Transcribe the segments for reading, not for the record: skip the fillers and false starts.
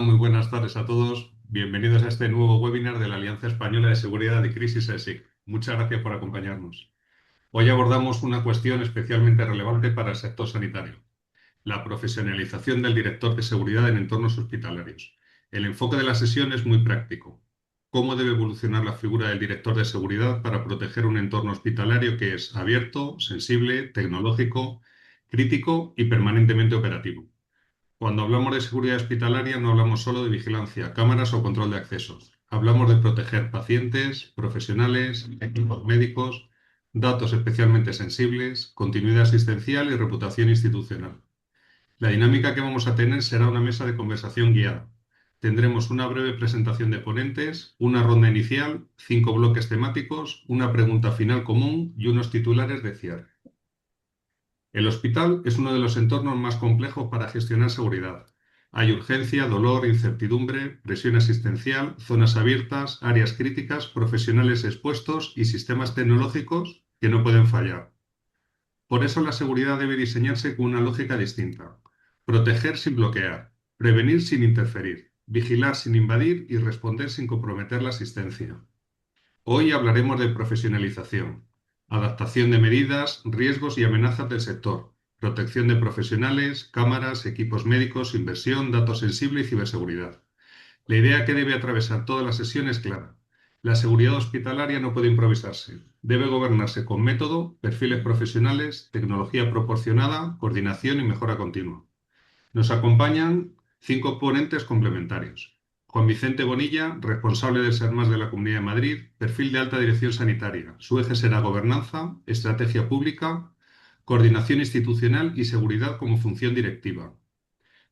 Muy buenas tardes a todos. Bienvenidos a este nuevo webinar de la Alianza Española de Seguridad y Crisis ESIC. Muchas gracias por acompañarnos. Hoy abordamos una cuestión especialmente relevante para el sector sanitario: la profesionalización del director de seguridad en entornos hospitalarios. El enfoque de la sesión es muy práctico. ¿Cómo debe evolucionar la figura del director de seguridad para proteger un entorno hospitalario que es abierto, sensible, tecnológico, crítico y permanentemente operativo? Cuando hablamos de seguridad hospitalaria no hablamos solo de vigilancia, cámaras o control de accesos. Hablamos de proteger pacientes, profesionales, equipos médicos, datos especialmente sensibles, continuidad asistencial y reputación institucional. La dinámica que vamos a tener será una mesa de conversación guiada. Tendremos una breve presentación de ponentes, una ronda inicial, 5 bloques temáticos, una pregunta final común y unos titulares de cierre. El hospital es uno de los entornos más complejos para gestionar seguridad. Hay urgencia, dolor, incertidumbre, presión asistencial, zonas abiertas, áreas críticas, profesionales expuestos y sistemas tecnológicos que no pueden fallar. Por eso la seguridad debe diseñarse con una lógica distinta: proteger sin bloquear, prevenir sin interferir, vigilar sin invadir y responder sin comprometer la asistencia. Hoy hablaremos de profesionalización, adaptación de medidas, riesgos y amenazas del sector, protección de profesionales, cámaras, equipos médicos, inversión, datos sensibles y ciberseguridad. La idea que debe atravesar toda la sesión es clara: la seguridad hospitalaria no puede improvisarse. Debe gobernarse con método, perfiles profesionales, tecnología proporcionada, coordinación y mejora continua. Nos acompañan 5 ponentes complementarios: Juan Vicente Bonilla, responsable del SERMAS de la Comunidad de Madrid, perfil de alta dirección sanitaria. Su eje será gobernanza, estrategia pública, coordinación institucional y seguridad como función directiva.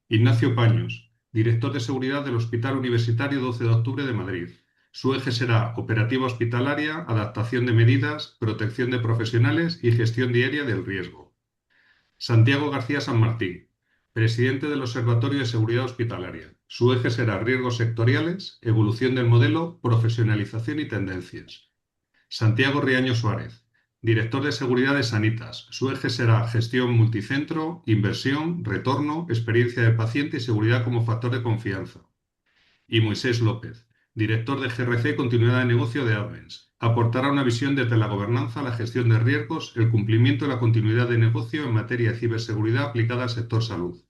Ignacio Paños, director de seguridad del Hospital Universitario 12 de Octubre de Madrid. Su eje será operativa hospitalaria, adaptación de medidas, protección de profesionales y gestión diaria del riesgo. Santiago García San Martín, presidente del Observatorio de Seguridad Hospitalaria. Su eje será riesgos sectoriales, evolución del modelo, profesionalización y tendencias. Santiago Riaño Suárez, director de Seguridad de Sanitas. Su eje será gestión multicentro, inversión, retorno, experiencia del paciente y seguridad como factor de confianza. Y Moisés López, director de GRC Continuidad de Negocio de Advents. Aportará una visión desde la gobernanza, la gestión de riesgos, el cumplimiento y la continuidad de negocio en materia de ciberseguridad aplicada al sector salud.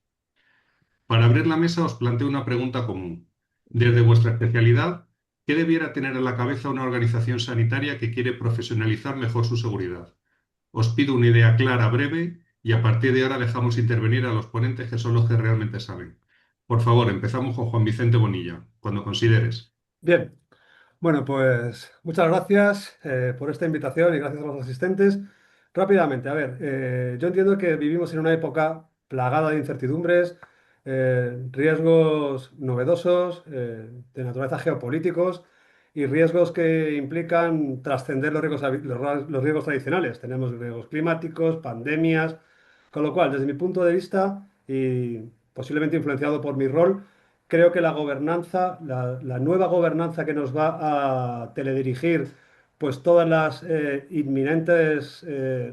Para abrir la mesa os planteo una pregunta común. Desde vuestra especialidad, ¿qué debiera tener en la cabeza una organización sanitaria que quiere profesionalizar mejor su seguridad? Os pido una idea clara, breve, y a partir de ahora dejamos intervenir a los ponentes que son los que realmente saben. Por favor, empezamos con Juan Vicente Bonilla, cuando consideres. Bien, bueno, pues muchas gracias por esta invitación y gracias a los asistentes. Rápidamente, a ver, yo entiendo que vivimos en una época plagada de incertidumbres, riesgos novedosos, de naturaleza geopolíticos y riesgos que implican trascender los riesgos, los riesgos tradicionales. Tenemos riesgos climáticos, pandemias, con lo cual, desde mi punto de vista y posiblemente influenciado por mi rol, creo que la gobernanza, la nueva gobernanza que nos va a teledirigir, pues todas las inminentes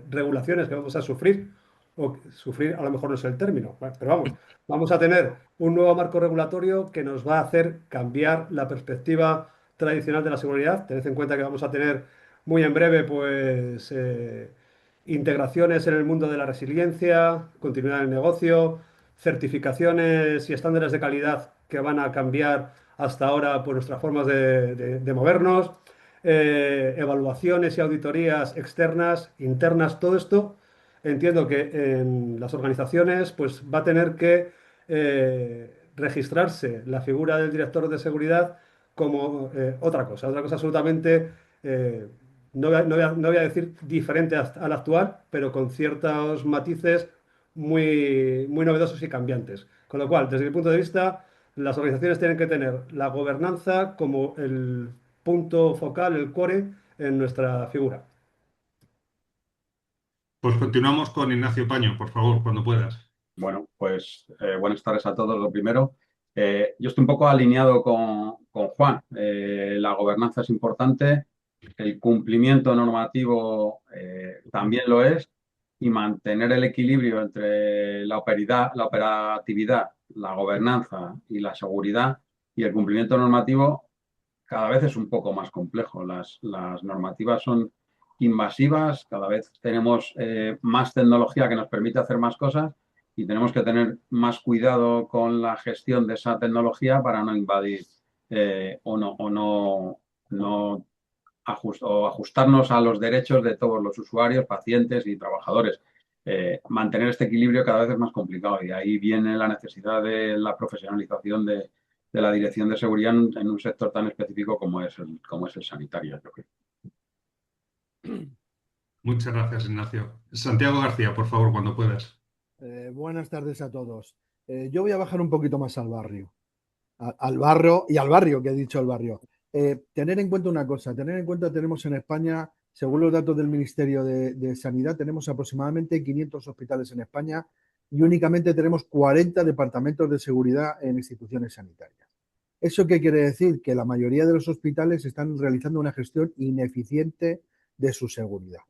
regulaciones que vamos a sufrir, o sufrir a lo mejor no es el término, bueno, pero vamos, vamos a tener un nuevo marco regulatorio que nos va a hacer cambiar la perspectiva tradicional de la seguridad. Tened en cuenta que vamos a tener muy en breve, pues, integraciones en el mundo de la resiliencia, continuidad del negocio, certificaciones y estándares de calidad que van a cambiar hasta ahora por nuestras formas de movernos, evaluaciones y auditorías externas, internas, todo esto entiendo que en las organizaciones pues va a tener que registrarse la figura del director de seguridad como otra cosa absolutamente, no voy a decir diferente al actual, pero con ciertos matices muy novedosos y cambiantes. Con lo cual, desde mi punto de vista, las organizaciones tienen que tener la gobernanza como el punto focal, el core en nuestra figura. Pues continuamos con Ignacio Paño, por favor, cuando puedas. Bueno, pues buenas tardes a todos. Lo primero, yo estoy un poco alineado con Juan. La gobernanza es importante, el cumplimiento normativo también lo es, y mantener el equilibrio entre la operatividad, la gobernanza y la seguridad y el cumplimiento normativo cada vez es un poco más complejo. Las normativas son invasivas, cada vez tenemos más tecnología que nos permite hacer más cosas y tenemos que tener más cuidado con la gestión de esa tecnología para no invadir no o ajustarnos a los derechos de todos los usuarios, pacientes y trabajadores. Mantener este equilibrio cada vez es más complicado y ahí viene la necesidad de la profesionalización de la dirección de seguridad en un sector tan específico como es el sanitario, yo creo. Muchas gracias, Ignacio. Santiago García, por favor, cuando puedas. Buenas tardes a todos. Yo voy a bajar un poquito más al barrio. Al barrio y al barrio, que he dicho al barrio. Tener en cuenta una cosa, tener en cuenta tenemos en España, según los datos del Ministerio de Sanidad, tenemos aproximadamente 500 hospitales en España y únicamente tenemos 40 departamentos de seguridad en instituciones sanitarias. ¿Eso qué quiere decir? Que la mayoría de los hospitales están realizando una gestión ineficiente de su seguridad.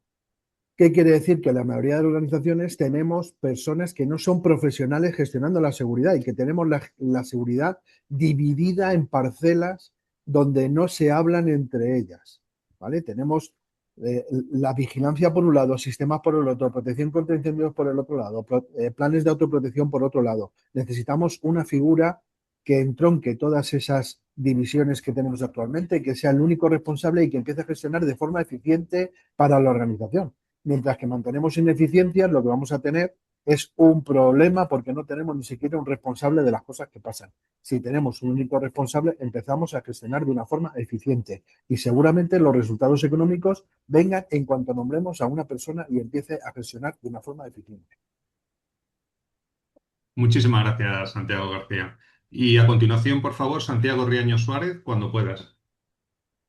¿Qué quiere decir? Que la mayoría de las organizaciones tenemos personas que no son profesionales gestionando la seguridad y que tenemos la seguridad dividida en parcelas donde no se hablan entre ellas. ¿Vale? Tenemos la vigilancia por un lado, sistemas por el otro, protección contra incendios por el otro lado, planes de autoprotección por otro lado. Necesitamos una figura que entronque todas esas divisiones que tenemos actualmente, que sea el único responsable y que empiece a gestionar de forma eficiente para la organización. Mientras que mantenemos ineficiencias, lo que vamos a tener es un problema porque no tenemos ni siquiera un responsable de las cosas que pasan. Si tenemos un único responsable, empezamos a gestionar de una forma eficiente y seguramente los resultados económicos vengan en cuanto nombremos a una persona y empiece a gestionar de una forma eficiente. Muchísimas gracias, Santiago García. Y a continuación, por favor, Santiago Riaño Suárez, cuando puedas.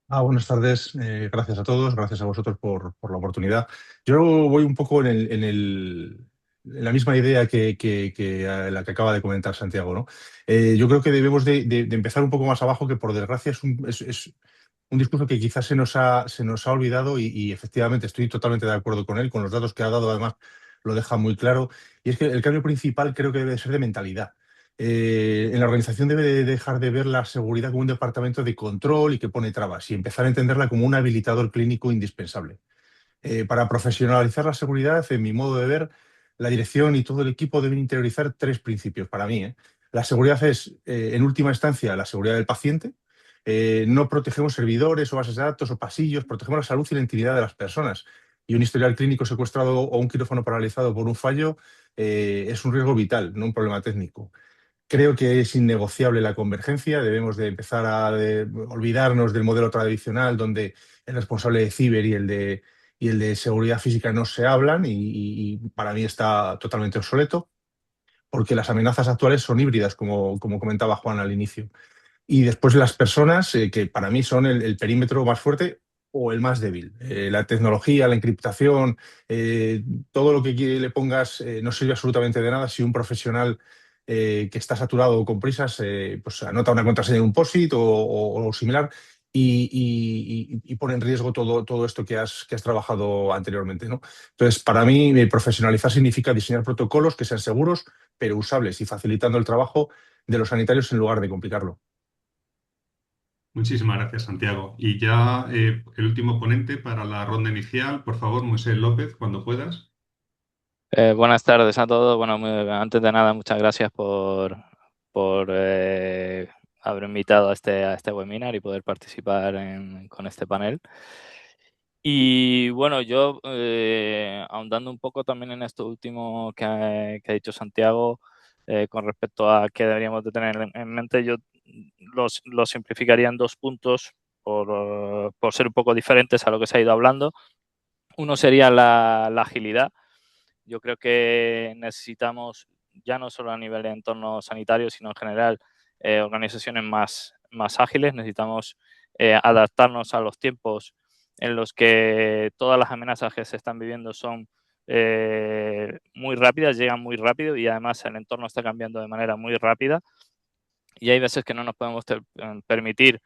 Buenas tardes, gracias a todos, gracias a vosotros por la oportunidad. Yo voy un poco en la misma idea que la que acaba de comentar Santiago, ¿no? Yo creo que debemos de empezar un poco más abajo, que por desgracia es un discurso que quizás se nos ha olvidado y efectivamente estoy totalmente de acuerdo con él, con los datos que ha dado, además lo deja muy claro, y es que el cambio principal creo que debe ser de mentalidad. En la organización debe de dejar de ver la seguridad como un departamento de control y que pone trabas y empezar a entenderla como un habilitador clínico indispensable. Para profesionalizar la seguridad, en mi modo de ver, la dirección y todo el equipo deben interiorizar tres principios para mí. La seguridad es, en última instancia, la seguridad del paciente. No protegemos servidores o bases de datos o pasillos, protegemos la salud y la intimidad de las personas. Y un historial clínico secuestrado o un quirófano paralizado por un fallo es un riesgo vital, no un problema técnico. Creo que es innegociable la convergencia. Debemos de empezar a olvidarnos del modelo tradicional donde el responsable de ciber y el de seguridad física no se hablan y para mí está totalmente obsoleto porque las amenazas actuales son híbridas, como comentaba Juan al inicio. Y después las personas, que para mí son el perímetro más fuerte o el más débil. La tecnología, la encriptación, todo lo que le pongas no sirve absolutamente de nada si un profesional que está saturado o con prisas pues anota una contraseña en un POSIT o similar y pone en riesgo todo esto que has trabajado anteriormente, ¿no? Entonces, para mí, profesionalizar significa diseñar protocolos que sean seguros, pero usables y facilitando el trabajo de los sanitarios en lugar de complicarlo. Muchísimas gracias, Santiago. Y ya el último ponente para la ronda inicial, por favor, Moisés López, cuando puedas. Buenas tardes a todos. Bueno, antes de nada, muchas gracias por haber invitado a este webinar y poder participar con este panel. Y bueno, yo ahondando un poco también en esto último que ha dicho Santiago, con respecto a qué deberíamos de tener en mente, yo lo simplificaría en dos puntos por ser un poco diferentes a lo que se ha ido hablando. Uno sería la agilidad. Yo creo que necesitamos, ya no solo a nivel de entorno sanitario, sino en general, organizaciones más ágiles. Necesitamos adaptarnos a los tiempos en los que todas las amenazas que se están viviendo son muy rápidas, llegan muy rápido y además el entorno está cambiando de manera muy rápida. Y hay veces que no nos podemos permitir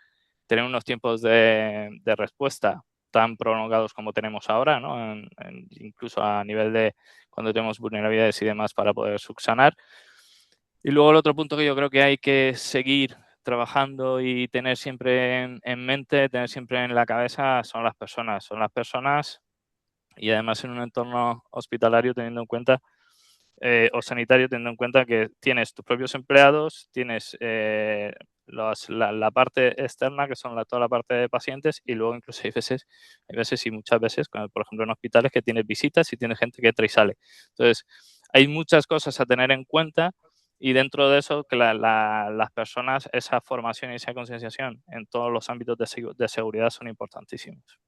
tener unos tiempos de respuesta tan prolongados como tenemos ahora, ¿no? Incluso a nivel de cuando tenemos vulnerabilidades y demás para poder subsanar. Y luego el otro punto que yo creo que hay que seguir trabajando y tener siempre en mente, tener siempre en la cabeza son las personas. Son las personas y además en un entorno hospitalario teniendo en cuenta o sanitario, teniendo en cuenta que tienes tus propios empleados, tienes la parte externa, que son toda la parte de pacientes, y luego incluso hay veces y muchas veces, por ejemplo en hospitales, que tienes visitas y tienes gente que entra y sale. Entonces, hay muchas cosas a tener en cuenta y dentro de eso, que las personas, esa formación y esa concienciación en todos los ámbitos de seguridad son importantísimos.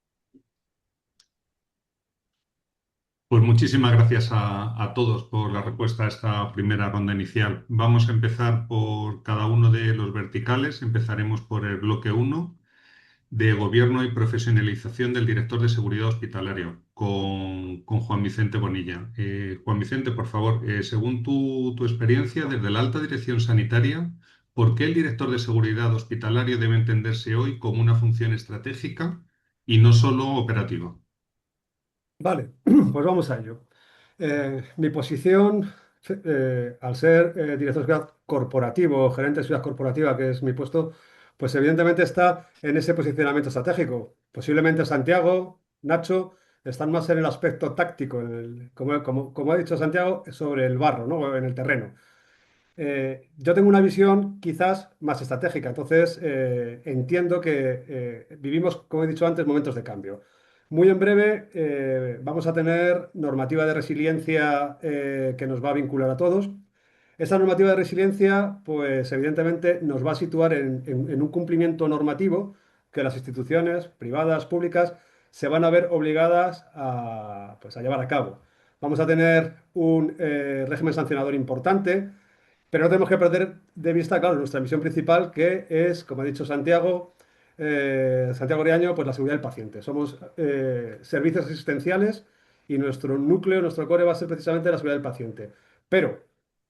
Pues muchísimas gracias a todos por la respuesta a esta primera ronda inicial. Vamos a empezar por cada uno de los verticales. Empezaremos por el bloque 1 de Gobierno y Profesionalización del Director de Seguridad Hospitalario, con Juan Vicente Bonilla. Juan Vicente, por favor, según tu experiencia desde la alta dirección sanitaria, ¿por qué el director de seguridad hospitalario debe entenderse hoy como una función estratégica y no solo operativa? Vale, pues vamos a ello. Mi posición, al ser director de seguridad corporativo, gerente de seguridad corporativa, que es mi puesto, pues evidentemente está en ese posicionamiento estratégico. Posiblemente Santiago, Nacho, están más en el aspecto táctico, como ha dicho Santiago, sobre el barro, ¿no? En el terreno. Yo tengo una visión quizás más estratégica, entonces entiendo que vivimos, como he dicho antes, momentos de cambio. Muy en breve vamos a tener normativa de resiliencia que nos va a vincular a todos. Esa normativa de resiliencia, pues evidentemente nos va a situar en un cumplimiento normativo que las instituciones privadas, públicas, se van a ver obligadas a, pues, a llevar a cabo. Vamos a tener un régimen sancionador importante, pero no tenemos que perder de vista, claro, nuestra misión principal, que es, como ha dicho Santiago Riaño, pues la seguridad del paciente. Somos servicios asistenciales y nuestro núcleo, nuestro core va a ser precisamente la seguridad del paciente. Pero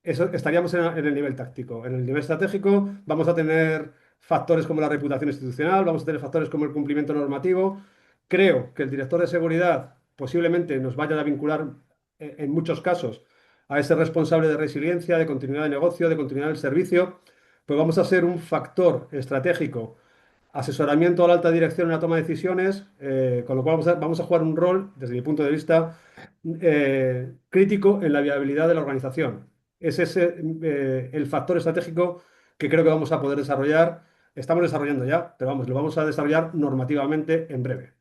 eso estaríamos en el nivel táctico. En el nivel estratégico vamos a tener factores como la reputación institucional, vamos a tener factores como el cumplimiento normativo. Creo que el director de seguridad posiblemente nos vaya a vincular en muchos casos a ese responsable de resiliencia, de continuidad de negocio, de continuidad del servicio, pues vamos a ser un factor estratégico, asesoramiento a la alta dirección en la toma de decisiones, con lo cual vamos a jugar un rol, desde mi punto de vista, crítico en la viabilidad de la organización. Es ese el factor estratégico que creo que vamos a poder desarrollar. Estamos desarrollando ya, pero vamos, lo vamos a desarrollar normativamente en breve.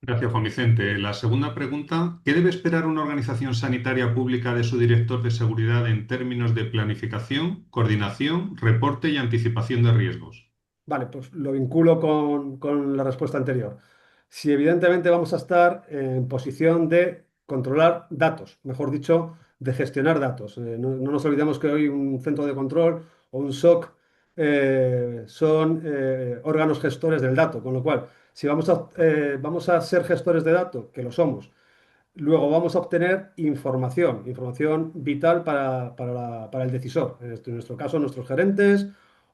Gracias, Juan Vicente. La segunda pregunta, ¿qué debe esperar una organización sanitaria pública de su director de seguridad en términos de planificación, coordinación, reporte y anticipación de riesgos? Vale, pues lo vinculo con la respuesta anterior. Si evidentemente vamos a estar en posición de controlar datos, mejor dicho, de gestionar datos. No nos olvidemos que hoy un centro de control o un SOC son órganos gestores del dato, con lo cual, si vamos a ser gestores de datos, que lo somos, luego vamos a obtener información vital para el decisor, en nuestro caso nuestros gerentes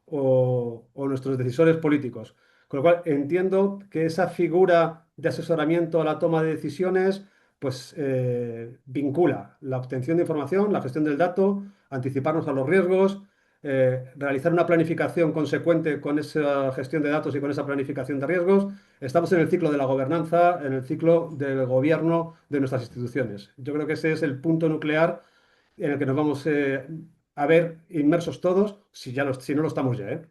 o nuestros decisores políticos. Con lo cual entiendo que esa figura de asesoramiento a la toma de decisiones pues vincula la obtención de información, la gestión del dato, anticiparnos a los riesgos, realizar una planificación consecuente con esa gestión de datos y con esa planificación de riesgos. Estamos en el ciclo de la gobernanza, en el ciclo del gobierno de nuestras instituciones. Yo creo que ese es el punto nuclear en el que nos vamos a ver inmersos todos, si no lo estamos ya, ¿eh?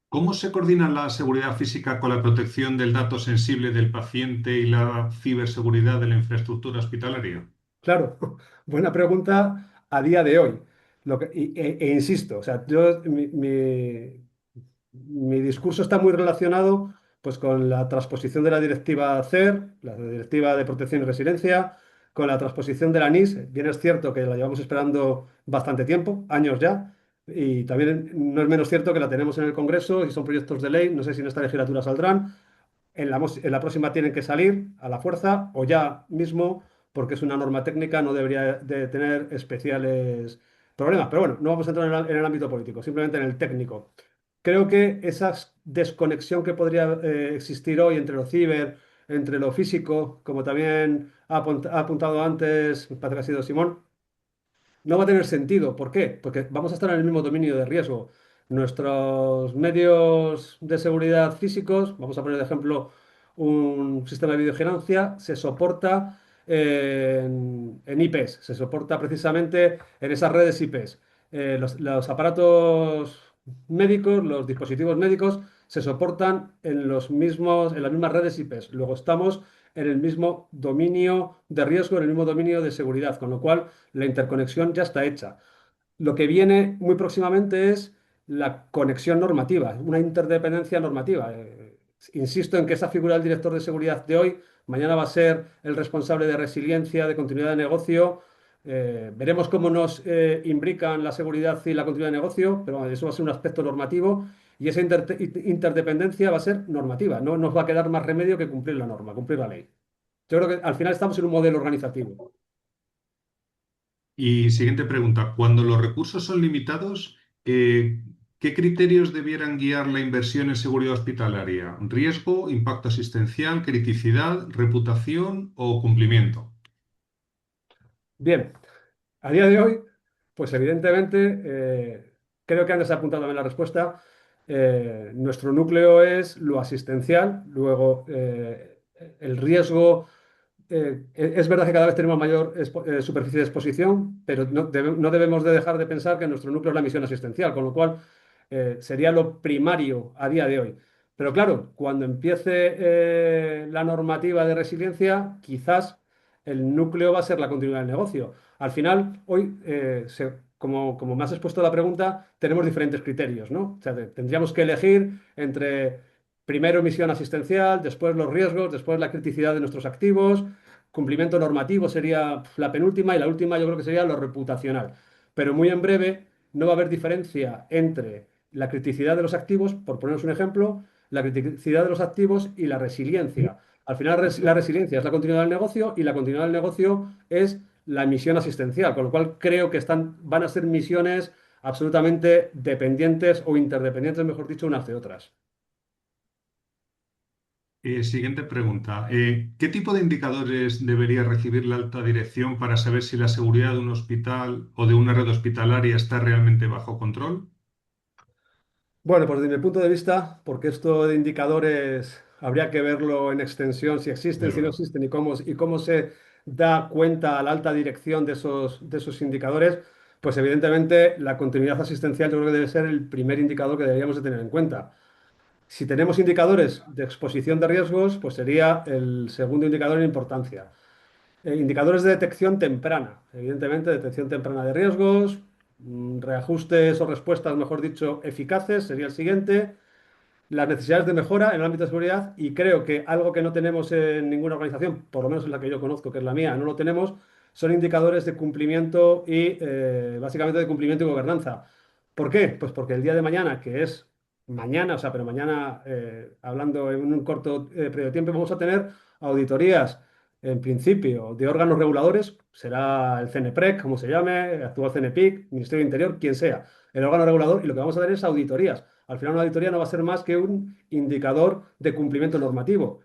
¿Cómo se coordina la seguridad física con la protección del dato sensible del paciente y la ciberseguridad de la infraestructura hospitalaria? Claro, buena pregunta a día de hoy. Insisto, o sea, mi discurso está muy relacionado pues, con la transposición de la directiva CER, la Directiva de Protección y Resiliencia, con la transposición de la NIS. Bien es cierto que la llevamos esperando bastante tiempo, años ya, y también no es menos cierto que la tenemos en el Congreso y son proyectos de ley, no sé si en esta legislatura saldrán, en la próxima tienen que salir a la fuerza o ya mismo, porque es una norma técnica, no debería de tener especiales problemas. Pero bueno, no vamos a entrar en el ámbito político, simplemente en el técnico. Creo que esa desconexión que podría existir hoy entre lo ciber, entre lo físico, como también ha apuntado antes, me parece que ha sido Simón, no va a tener sentido. ¿Por qué? Porque vamos a estar en el mismo dominio de riesgo. Nuestros medios de seguridad físicos, vamos a poner de ejemplo un sistema de videovigilancia, se soporta en IPs, se soporta precisamente en esas redes IPs. Los aparatos médicos, los dispositivos médicos, se soportan en en las mismas redes IPs. Luego estamos en el mismo dominio de riesgo, en el mismo dominio de seguridad, con lo cual la interconexión ya está hecha. Lo que viene muy próximamente es la conexión normativa, una interdependencia normativa. Insisto en que esa figura del director de seguridad de hoy, mañana va a ser el responsable de resiliencia, de continuidad de negocio. Veremos cómo nos imbrican la seguridad y la continuidad de negocio, pero eso va a ser un aspecto normativo y esa interdependencia va a ser normativa. No nos va a quedar más remedio que cumplir la norma, cumplir la ley. Yo creo que al final estamos en un modelo organizativo. Y siguiente pregunta, cuando los recursos son limitados, ¿qué criterios debieran guiar la inversión en seguridad hospitalaria? ¿Riesgo, impacto asistencial, criticidad, reputación o cumplimiento? Bien, a día de hoy, pues evidentemente, creo que antes ha apuntado también la respuesta. Nuestro núcleo es lo asistencial, luego el riesgo. Es verdad que cada vez tenemos mayor superficie de exposición, pero no debemos de dejar de pensar que nuestro núcleo es la misión asistencial, con lo cual sería lo primario a día de hoy. Pero claro, cuando empiece la normativa de resiliencia, quizás el núcleo va a ser la continuidad del negocio. Al final, hoy, como me has expuesto la pregunta, tenemos diferentes criterios, ¿no? O sea, tendríamos que elegir entre primero misión asistencial, después los riesgos, después la criticidad de nuestros activos, cumplimiento normativo sería la penúltima y la última yo creo que sería lo reputacional. Pero muy en breve no va a haber diferencia entre la criticidad de los activos, por poneros un ejemplo, la criticidad de los activos y la resiliencia. Al final la resiliencia es la continuidad del negocio y la continuidad del negocio es la misión asistencial, con lo cual creo que van a ser misiones absolutamente dependientes o interdependientes, mejor dicho, unas de otras. Siguiente pregunta. ¿Qué tipo de indicadores debería recibir la alta dirección para saber si la seguridad de un hospital o de una red hospitalaria está realmente bajo control? Bueno, pues desde mi punto de vista, porque esto de indicadores habría que verlo en extensión, si existen, Es si no verdad. existen y cómo se da cuenta a la alta dirección de esos indicadores, pues evidentemente la continuidad asistencial yo creo que debe ser el primer indicador que deberíamos de tener en cuenta. Si tenemos indicadores de exposición de riesgos, pues sería el segundo indicador en importancia. Indicadores de detección temprana, evidentemente, detección temprana de riesgos, reajustes o respuestas, mejor dicho, eficaces, sería el siguiente. Las necesidades de mejora en el ámbito de seguridad y creo que algo que no tenemos en ninguna organización, por lo menos en la que yo conozco, que es la mía, no lo tenemos, son indicadores de cumplimiento y básicamente de cumplimiento y gobernanza. ¿Por qué? Pues porque el día de mañana, que es mañana, o sea, pero mañana, hablando en un corto periodo de tiempo, vamos a tener auditorías, en principio, de órganos reguladores, será el CNPREC, como se llame, el actual CNPIC, Ministerio de Interior, quien sea, el órgano regulador, y lo que vamos a tener es auditorías. Al final una auditoría no va a ser más que un indicador de cumplimiento normativo.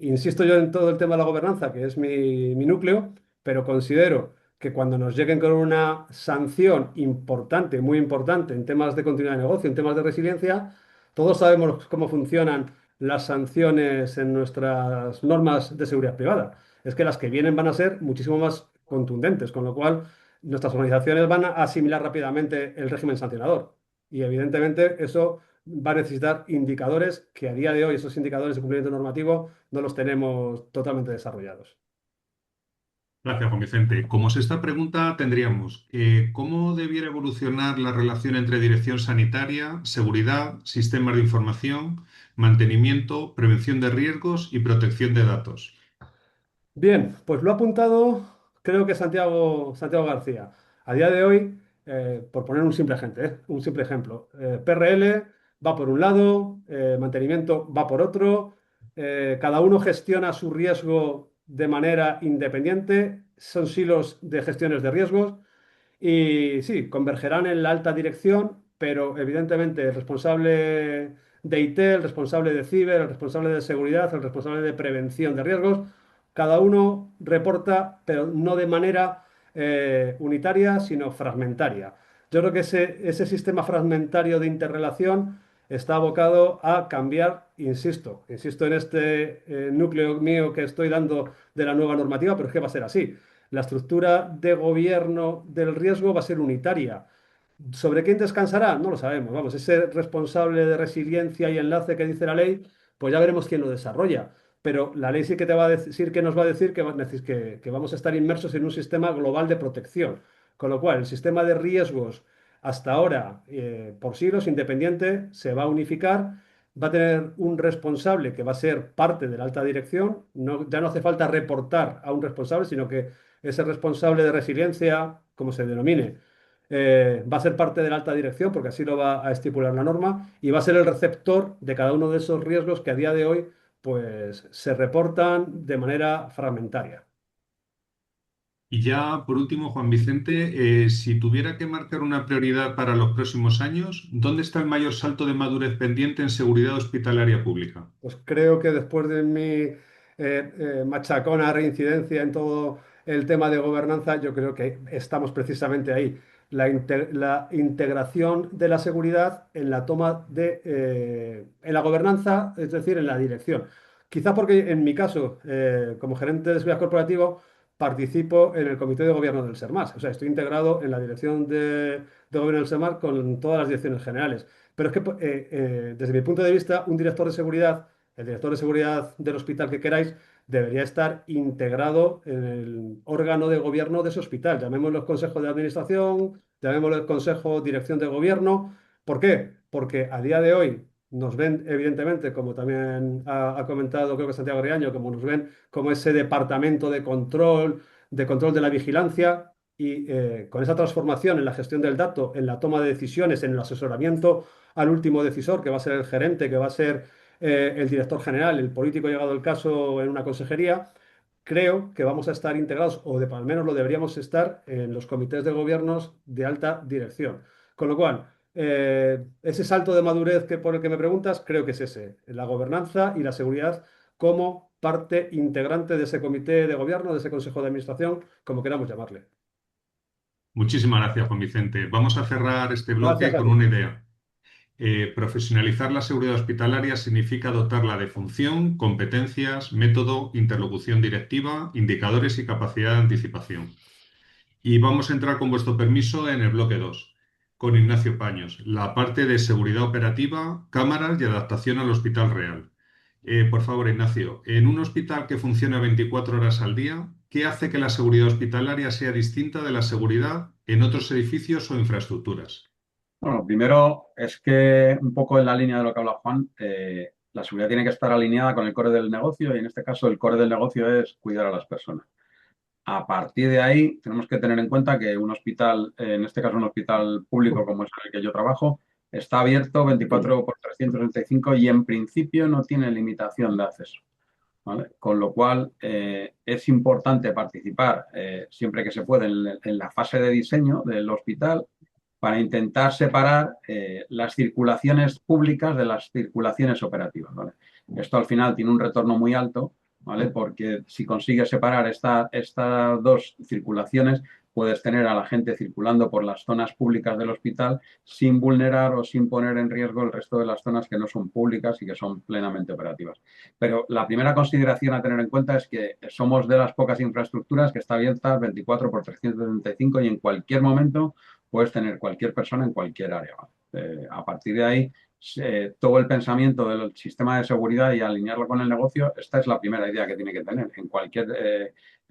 Insisto yo en todo el tema de la gobernanza, que es mi núcleo, pero considero que cuando nos lleguen con una sanción importante, muy importante en temas de continuidad de negocio, en temas de resiliencia, todos sabemos cómo funcionan las sanciones en nuestras normas de seguridad privada. Es que las que vienen van a ser muchísimo más contundentes, con lo cual nuestras organizaciones van a asimilar rápidamente el régimen sancionador. Y evidentemente eso va a necesitar indicadores que a día de hoy esos indicadores de cumplimiento normativo no los tenemos totalmente desarrollados. Gracias, Juan Vicente. Como sexta pregunta tendríamos, ¿cómo debiera evolucionar la relación entre dirección sanitaria, seguridad, sistemas de información, mantenimiento, prevención de riesgos y protección de datos? Bien, pues lo ha apuntado, creo que Santiago García. A día de hoy, por poner un simple ejemplo, PRL va por un lado, mantenimiento va por otro, cada uno gestiona su riesgo de manera independiente, son silos de gestiones de riesgos y sí, convergerán en la alta dirección pero evidentemente el responsable de IT, el responsable de ciber, el responsable de seguridad, el responsable de prevención de riesgos, cada uno reporta, pero no de manera unitaria, sino fragmentaria. Yo creo que ese sistema fragmentario de interrelación está abocado a cambiar, insisto en este núcleo mío que estoy dando de la nueva normativa, pero es que va a ser así. La estructura de gobierno del riesgo va a ser unitaria. ¿Sobre quién descansará? No lo sabemos. Vamos, ese responsable de resiliencia y enlace que dice la ley, pues ya veremos quién lo desarrolla. Pero la ley sí que te va a decir que nos va a decir que vamos a estar inmersos en un sistema global de protección. Con lo cual, el sistema de riesgos hasta ahora, por siglos, independiente, se va a unificar. Va a tener un responsable que va a ser parte de la alta dirección. Ya no hace falta reportar a un responsable, sino que ese responsable de resiliencia, como se denomine, va a ser parte de la alta dirección, porque así lo va a estipular la norma, y va a ser el receptor de cada uno de esos riesgos que a día de hoy pues, se reportan de manera fragmentaria. Y ya, por último, Juan Vicente, si tuviera que marcar una prioridad para los próximos años, ¿dónde está el mayor salto de madurez pendiente en seguridad hospitalaria pública? Pues creo que después de mi machacona reincidencia en todo el tema de gobernanza, yo creo que estamos precisamente ahí. La integración de la seguridad en la toma en la gobernanza, es decir, en la dirección. Quizá porque en mi caso, como gerente de seguridad corporativo, participo en el comité de gobierno del SERMAS. O sea, estoy integrado en la dirección de gobierno del SERMAS con todas las direcciones generales. Pero es que, desde mi punto de vista, un director de seguridad, el director de seguridad del hospital que queráis, debería estar integrado en el órgano de gobierno de ese hospital. Llamémoslo consejo de administración, llamémoslo el consejo dirección de gobierno. ¿Por qué? Porque a día de hoy nos ven, evidentemente, como también ha comentado, creo que Santiago Riaño, como nos ven como ese departamento de control de la vigilancia. Y con esa transformación en la gestión del dato, en la toma de decisiones, en el asesoramiento al último decisor, que va a ser el gerente, que va a ser el director general, el político llegado el caso en una consejería, creo que vamos a estar integrados, al menos lo deberíamos estar, en los comités de gobiernos de alta dirección. Con lo cual, ese salto de madurez por el que me preguntas, creo que es ese, la gobernanza y la seguridad como parte integrante de ese comité de gobierno, de ese consejo de administración, como queramos llamarle. Muchísimas gracias, Juan Vicente. Vamos a cerrar este Gracias bloque a con ti. una idea. Profesionalizar la seguridad hospitalaria significa dotarla de función, competencias, método, interlocución directiva, indicadores y capacidad de anticipación. Y vamos a entrar, con vuestro permiso, en el bloque 2, con Ignacio Paños, la parte de seguridad operativa, cámaras y adaptación al hospital real. Por favor, Ignacio, en un hospital que funciona 24 horas al día, ¿qué hace que la seguridad hospitalaria sea distinta de la seguridad en otros edificios o infraestructuras? Bueno, primero es que un poco en la línea de lo que habla Juan, la seguridad tiene que estar alineada con el core del negocio y en este caso el core del negocio es cuidar a las personas. A partir de ahí tenemos que tener en cuenta que un hospital, en este caso un hospital público como es el que yo trabajo, está abierto 24 por 365 y en principio no tiene limitación de acceso. ¿Vale? Con lo cual es importante participar siempre que se puede en la fase de diseño del hospital para intentar separar las circulaciones públicas de las circulaciones operativas. ¿Vale? Esto al final tiene un retorno muy alto, ¿vale? Porque si consigues separar estas dos circulaciones, puedes tener a la gente circulando por las zonas públicas del hospital sin vulnerar o sin poner en riesgo el resto de las zonas que no son públicas y que son plenamente operativas. Pero la primera consideración a tener en cuenta es que somos de las pocas infraestructuras que está abierta 24 por 365 y en cualquier momento puedes tener cualquier persona en cualquier área. A partir de ahí, todo el pensamiento del sistema de seguridad y alinearlo con el negocio, esta es la primera idea que tiene que tener.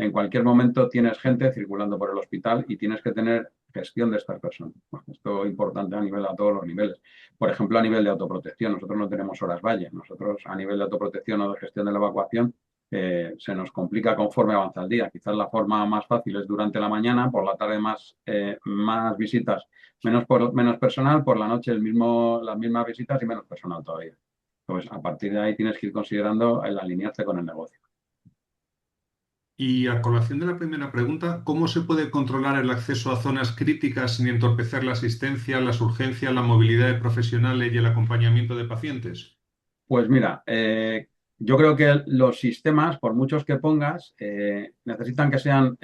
En cualquier momento tienes gente circulando por el hospital y tienes que tener gestión de estas personas. Bueno, esto es importante a todos los niveles. Por ejemplo, a nivel de autoprotección, nosotros no tenemos horas valle. Nosotros a nivel de autoprotección o de gestión de la evacuación se nos complica conforme avanza el día. Quizás la forma más fácil es durante la mañana, por la tarde más visitas, menos personal, por la noche las mismas visitas y menos personal todavía. Pues a partir de ahí tienes que ir considerando el alinearse con el negocio. Y a colación de la primera pregunta, ¿cómo se puede controlar el acceso a zonas críticas sin entorpecer la asistencia, las urgencias, la movilidad de profesionales y el acompañamiento de pacientes? Pues mira, yo creo que los sistemas, por muchos que pongas, necesitan que sean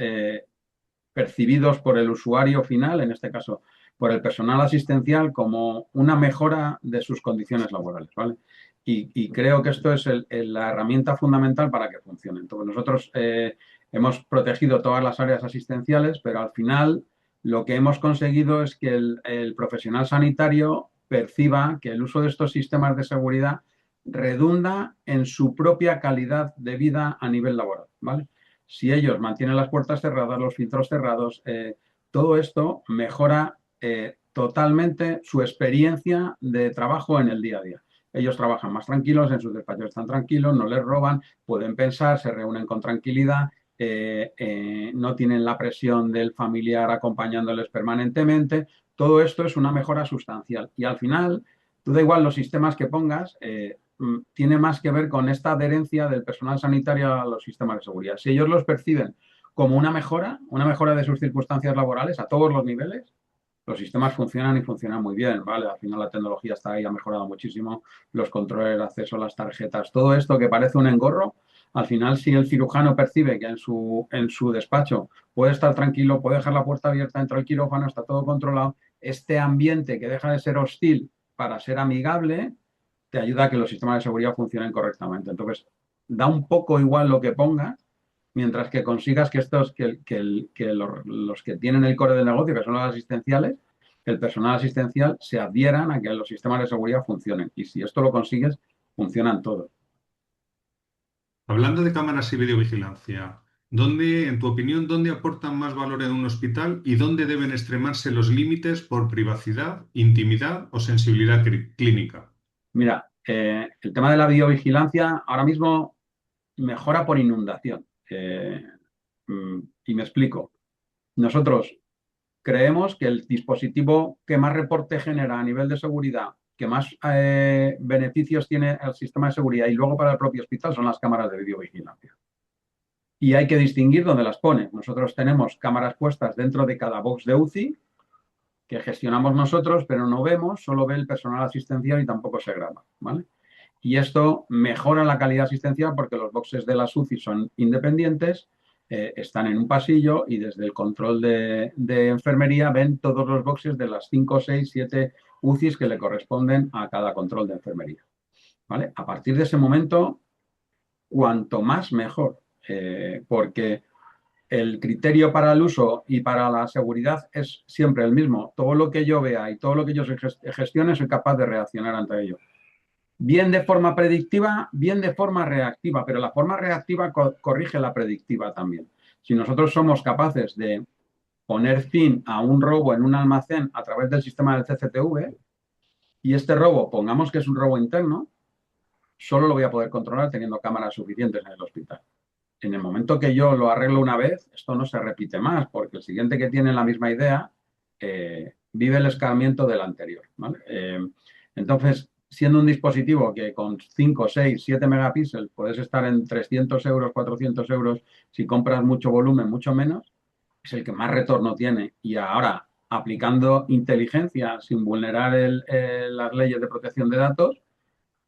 percibidos por el usuario final, en este caso por el personal asistencial, como una mejora de sus condiciones laborales, ¿vale? Y creo que esto es la herramienta fundamental para que funcione. Entonces, nosotros hemos protegido todas las áreas asistenciales, pero al final lo que hemos conseguido es que el profesional sanitario perciba que el uso de estos sistemas de seguridad redunda en su propia calidad de vida a nivel laboral, ¿vale? Si ellos mantienen las puertas cerradas, los filtros cerrados, todo esto mejora totalmente su experiencia de trabajo en el día a día. Ellos trabajan más tranquilos, en sus despachos están tranquilos, no les roban, pueden pensar, se reúnen con tranquilidad, no tienen la presión del familiar acompañándoles permanentemente. Todo esto es una mejora sustancial. Y al final, tú da igual los sistemas que pongas, tiene más que ver con esta adherencia del personal sanitario a los sistemas de seguridad. Si ellos los perciben como una mejora de sus circunstancias laborales a todos los niveles, los sistemas funcionan y funcionan muy bien, ¿vale? Al final la tecnología está ahí, ha mejorado muchísimo, los controles de acceso a las tarjetas, todo esto que parece un engorro, al final si el cirujano percibe que en su despacho puede estar tranquilo, puede dejar la puerta abierta, entra al quirófano, está todo controlado, este ambiente que deja de ser hostil para ser amigable, te ayuda a que los sistemas de seguridad funcionen correctamente. Entonces, da un poco igual lo que pongas, mientras que consigas que los que tienen el core del negocio, que son los asistenciales, el personal asistencial, se adhieran a que los sistemas de seguridad funcionen. Y si esto lo consigues, funcionan todos. Hablando de cámaras y videovigilancia, en tu opinión, dónde aportan más valor en un hospital y dónde deben extremarse los límites por privacidad, intimidad o sensibilidad clínica? Mira, el tema de la videovigilancia ahora mismo mejora por inundación. Y me explico. Nosotros creemos que el dispositivo que más reporte genera a nivel de seguridad, que más beneficios tiene el sistema de seguridad y luego para el propio hospital son las cámaras de videovigilancia. Y hay que distinguir dónde las pone. Nosotros tenemos cámaras puestas dentro de cada box de UCI que gestionamos nosotros, pero no vemos, solo ve el personal asistencial y tampoco se graba, ¿vale? Y esto mejora la calidad asistencial porque los boxes de las UCI son independientes, están en un pasillo y desde el control de enfermería ven todos los boxes de las 5, 6, 7 UCIs que le corresponden a cada control de enfermería, ¿vale? A partir de ese momento, cuanto más mejor, porque el criterio para el uso y para la seguridad es siempre el mismo. Todo lo que yo vea y todo lo que yo gestione, soy capaz de reaccionar ante ello. Bien de forma predictiva, bien de forma reactiva, pero la forma reactiva corrige la predictiva también. Si nosotros somos capaces de poner fin a un robo en un almacén a través del sistema del CCTV y este robo, pongamos que es un robo interno, solo lo voy a poder controlar teniendo cámaras suficientes en el hospital. En el momento que yo lo arreglo una vez, esto no se repite más, porque el siguiente que tiene la misma idea vive el escarmiento del anterior, ¿vale? Entonces, siendo un dispositivo que con 5, 6, 7 megapíxeles puedes estar en 300 euros, 400 euros, si compras mucho volumen, mucho menos, es el que más retorno tiene. Y ahora, aplicando inteligencia sin vulnerar las leyes de protección de datos,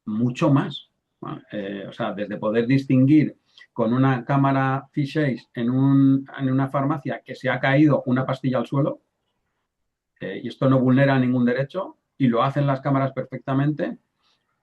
mucho más. ¿Vale? O sea, desde poder distinguir con una cámara Fish en una farmacia que se ha caído una pastilla al suelo, y esto no vulnera ningún derecho, y lo hacen las cámaras perfectamente,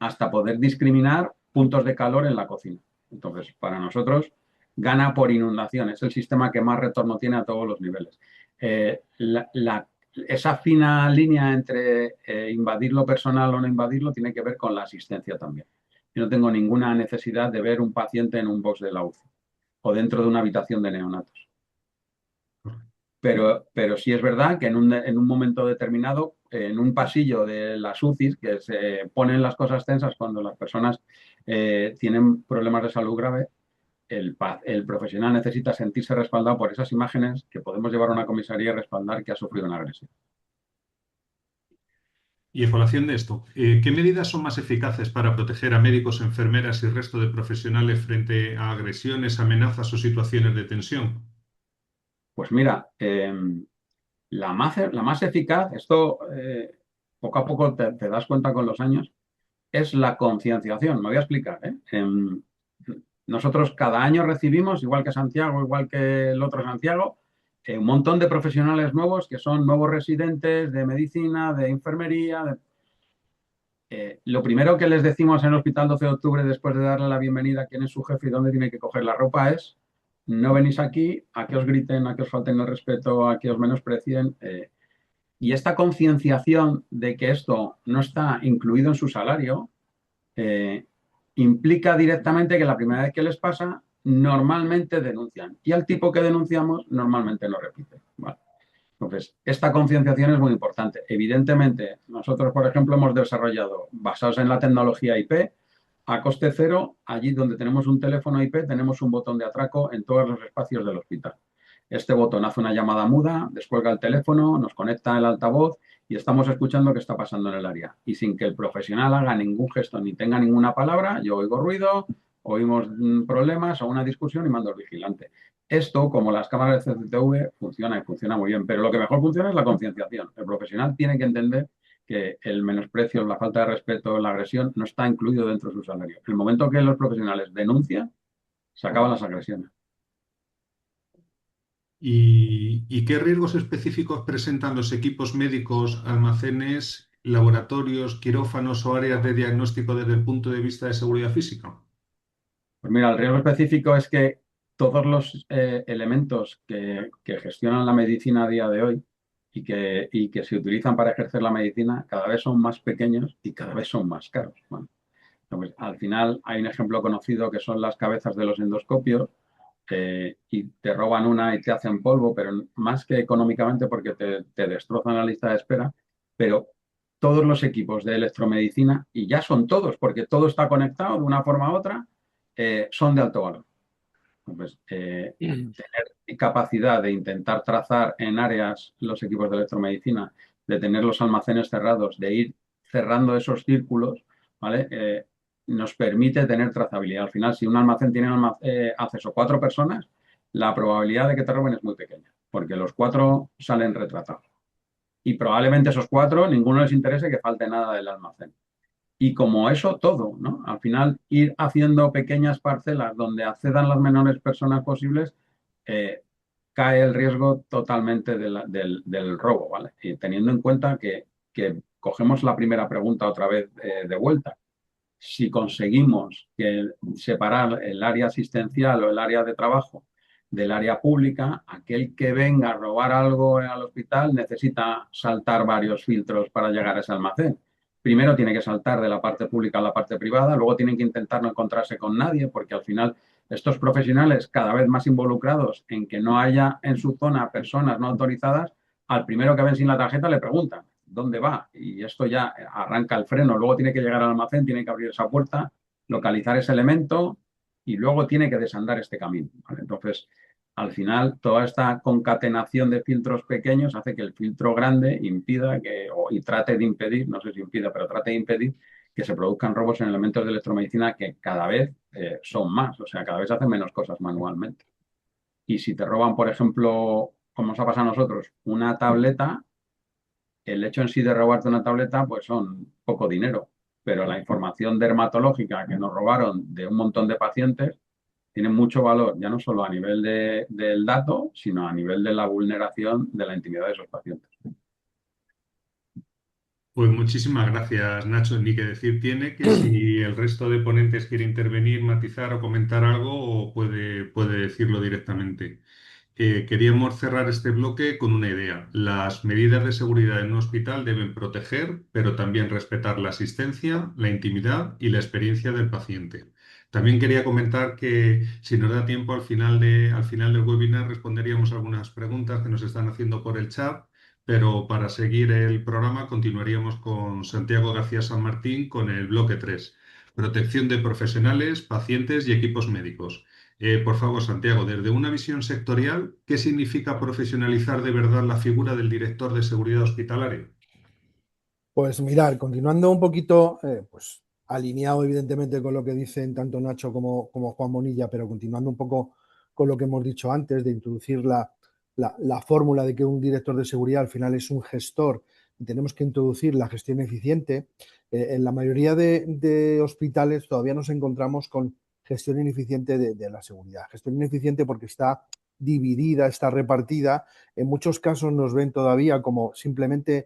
hasta poder discriminar puntos de calor en la cocina. Entonces, para nosotros, gana por inundación. Es el sistema que más retorno tiene a todos los niveles. Esa fina línea entre invadir lo personal o no invadirlo tiene que ver con la asistencia también. Yo no tengo ninguna necesidad de ver un paciente en un box de la UCI o dentro de una habitación de neonatos. Pero sí es verdad que en un momento determinado, en un pasillo de las UCIs, que se ponen las cosas tensas cuando las personas tienen problemas de salud grave, el profesional necesita sentirse respaldado por esas imágenes que podemos llevar a una comisaría y respaldar que ha sufrido una agresión. Y a colación de esto, ¿qué medidas son más eficaces para proteger a médicos, enfermeras y resto de profesionales frente a agresiones, amenazas o situaciones de tensión? Pues mira, la más eficaz, esto poco a poco te das cuenta con los años, es la concienciación. Me voy a explicar, ¿eh? Nosotros cada año recibimos, igual que Santiago, igual que el otro Santiago, un montón de profesionales nuevos que son nuevos residentes de medicina, de enfermería. Lo primero que les decimos en el Hospital 12 de Octubre, después de darle la bienvenida a quién es su jefe y dónde tiene que coger la ropa, es: no venís aquí a que os griten, a que os falten el respeto, a que os menosprecien. Y esta concienciación de que esto no está incluido en su salario eh, implica directamente que la primera vez que les pasa, normalmente denuncian. Y al tipo que denunciamos, normalmente lo repite. ¿Vale? Entonces, esta concienciación es muy importante. Evidentemente, nosotros, por ejemplo, hemos desarrollado, basados en la tecnología IP, a coste cero, allí donde tenemos un teléfono IP, tenemos un botón de atraco en todos los espacios del hospital. Este botón hace una llamada muda, descuelga el teléfono, nos conecta el altavoz y estamos escuchando qué está pasando en el área. Y sin que el profesional haga ningún gesto ni tenga ninguna palabra, yo oigo ruido, oímos problemas o una discusión y mando al vigilante. Esto, como las cámaras de CCTV, funciona y funciona muy bien, pero lo que mejor funciona es la concienciación. El profesional tiene que entender que el menosprecio, la falta de respeto, la agresión no está incluido dentro de su salario. En el momento que los profesionales denuncian, se acaban las agresiones. ¿Y qué riesgos específicos presentan los equipos médicos, almacenes, laboratorios, quirófanos o áreas de diagnóstico desde el punto de vista de seguridad física? Pues mira, el riesgo específico es que todos los elementos que gestionan la medicina a día de hoy y que se utilizan para ejercer la medicina cada vez son más pequeños y cada vez son más caros. Bueno, entonces, al final hay un ejemplo conocido que son las cabezas de los endoscopios y te roban una y te hacen polvo, pero más que económicamente porque te destrozan la lista de espera, pero todos los equipos de electromedicina, y ya son todos, porque todo está conectado de una forma u otra, son de alto valor. Pues, tener capacidad de intentar trazar en áreas los equipos de electromedicina, de tener los almacenes cerrados, de ir cerrando esos círculos, ¿vale? Nos permite tener trazabilidad. Al final, si un almacén tiene acceso a 4 personas, la probabilidad de que te roben es muy pequeña, porque los 4 salen retratados. Y probablemente esos 4, ninguno les interese que falte nada del almacén. Y como eso, todo, ¿no? Al final, ir haciendo pequeñas parcelas donde accedan las menores personas posibles, cae el riesgo totalmente del robo, ¿vale? Y teniendo en cuenta que cogemos la primera pregunta otra vez de vuelta. Si conseguimos separar el área asistencial o el área de trabajo del área pública, aquel que venga a robar algo al hospital necesita saltar varios filtros para llegar a ese almacén. Primero tiene que saltar de la parte pública a la parte privada, luego tienen que intentar no encontrarse con nadie, porque al final estos profesionales cada vez más involucrados en que no haya en su zona personas no autorizadas, al primero que ven sin la tarjeta le preguntan dónde va y esto ya arranca el freno, luego tiene que llegar al almacén, tiene que abrir esa puerta, localizar ese elemento y luego tiene que desandar este camino, ¿vale? Entonces, al final, toda esta concatenación de filtros pequeños hace que el filtro grande impida y trate de impedir, no sé si impida, pero trate de impedir que se produzcan robos en elementos de electromedicina que cada vez son más, o sea, cada vez hacen menos cosas manualmente. Y si te roban, por ejemplo, como nos ha pasado a nosotros, una tableta, el hecho en sí de robarte una tableta, pues son poco dinero, pero la información dermatológica que nos robaron de un montón de pacientes tiene mucho valor, ya no solo a nivel del dato, sino a nivel de la vulneración de la intimidad de esos pacientes. Pues muchísimas gracias, Nacho. Ni que decir tiene que si el resto de ponentes quiere intervenir, matizar o comentar algo, o puede decirlo directamente. Queríamos cerrar este bloque con una idea. Las medidas de seguridad en un hospital deben proteger, pero también respetar la asistencia, la intimidad y la experiencia del paciente. También quería comentar que si nos da tiempo al final del webinar responderíamos algunas preguntas que nos están haciendo por el chat, pero para seguir el programa continuaríamos con Santiago García San Martín con el bloque 3: protección de profesionales, pacientes y equipos médicos. Por favor, Santiago, desde una visión sectorial, ¿qué significa profesionalizar de verdad la figura del director de seguridad hospitalaria? Pues mirar, continuando un poquito, pues alineado evidentemente con lo que dicen tanto Nacho como Juan Monilla, pero continuando un poco con lo que hemos dicho antes de introducir la fórmula de que un director de seguridad al final es un gestor y tenemos que introducir la gestión eficiente. En la mayoría de hospitales todavía nos encontramos con gestión ineficiente de la seguridad. Gestión ineficiente porque está dividida, está repartida. En muchos casos nos ven todavía como simplemente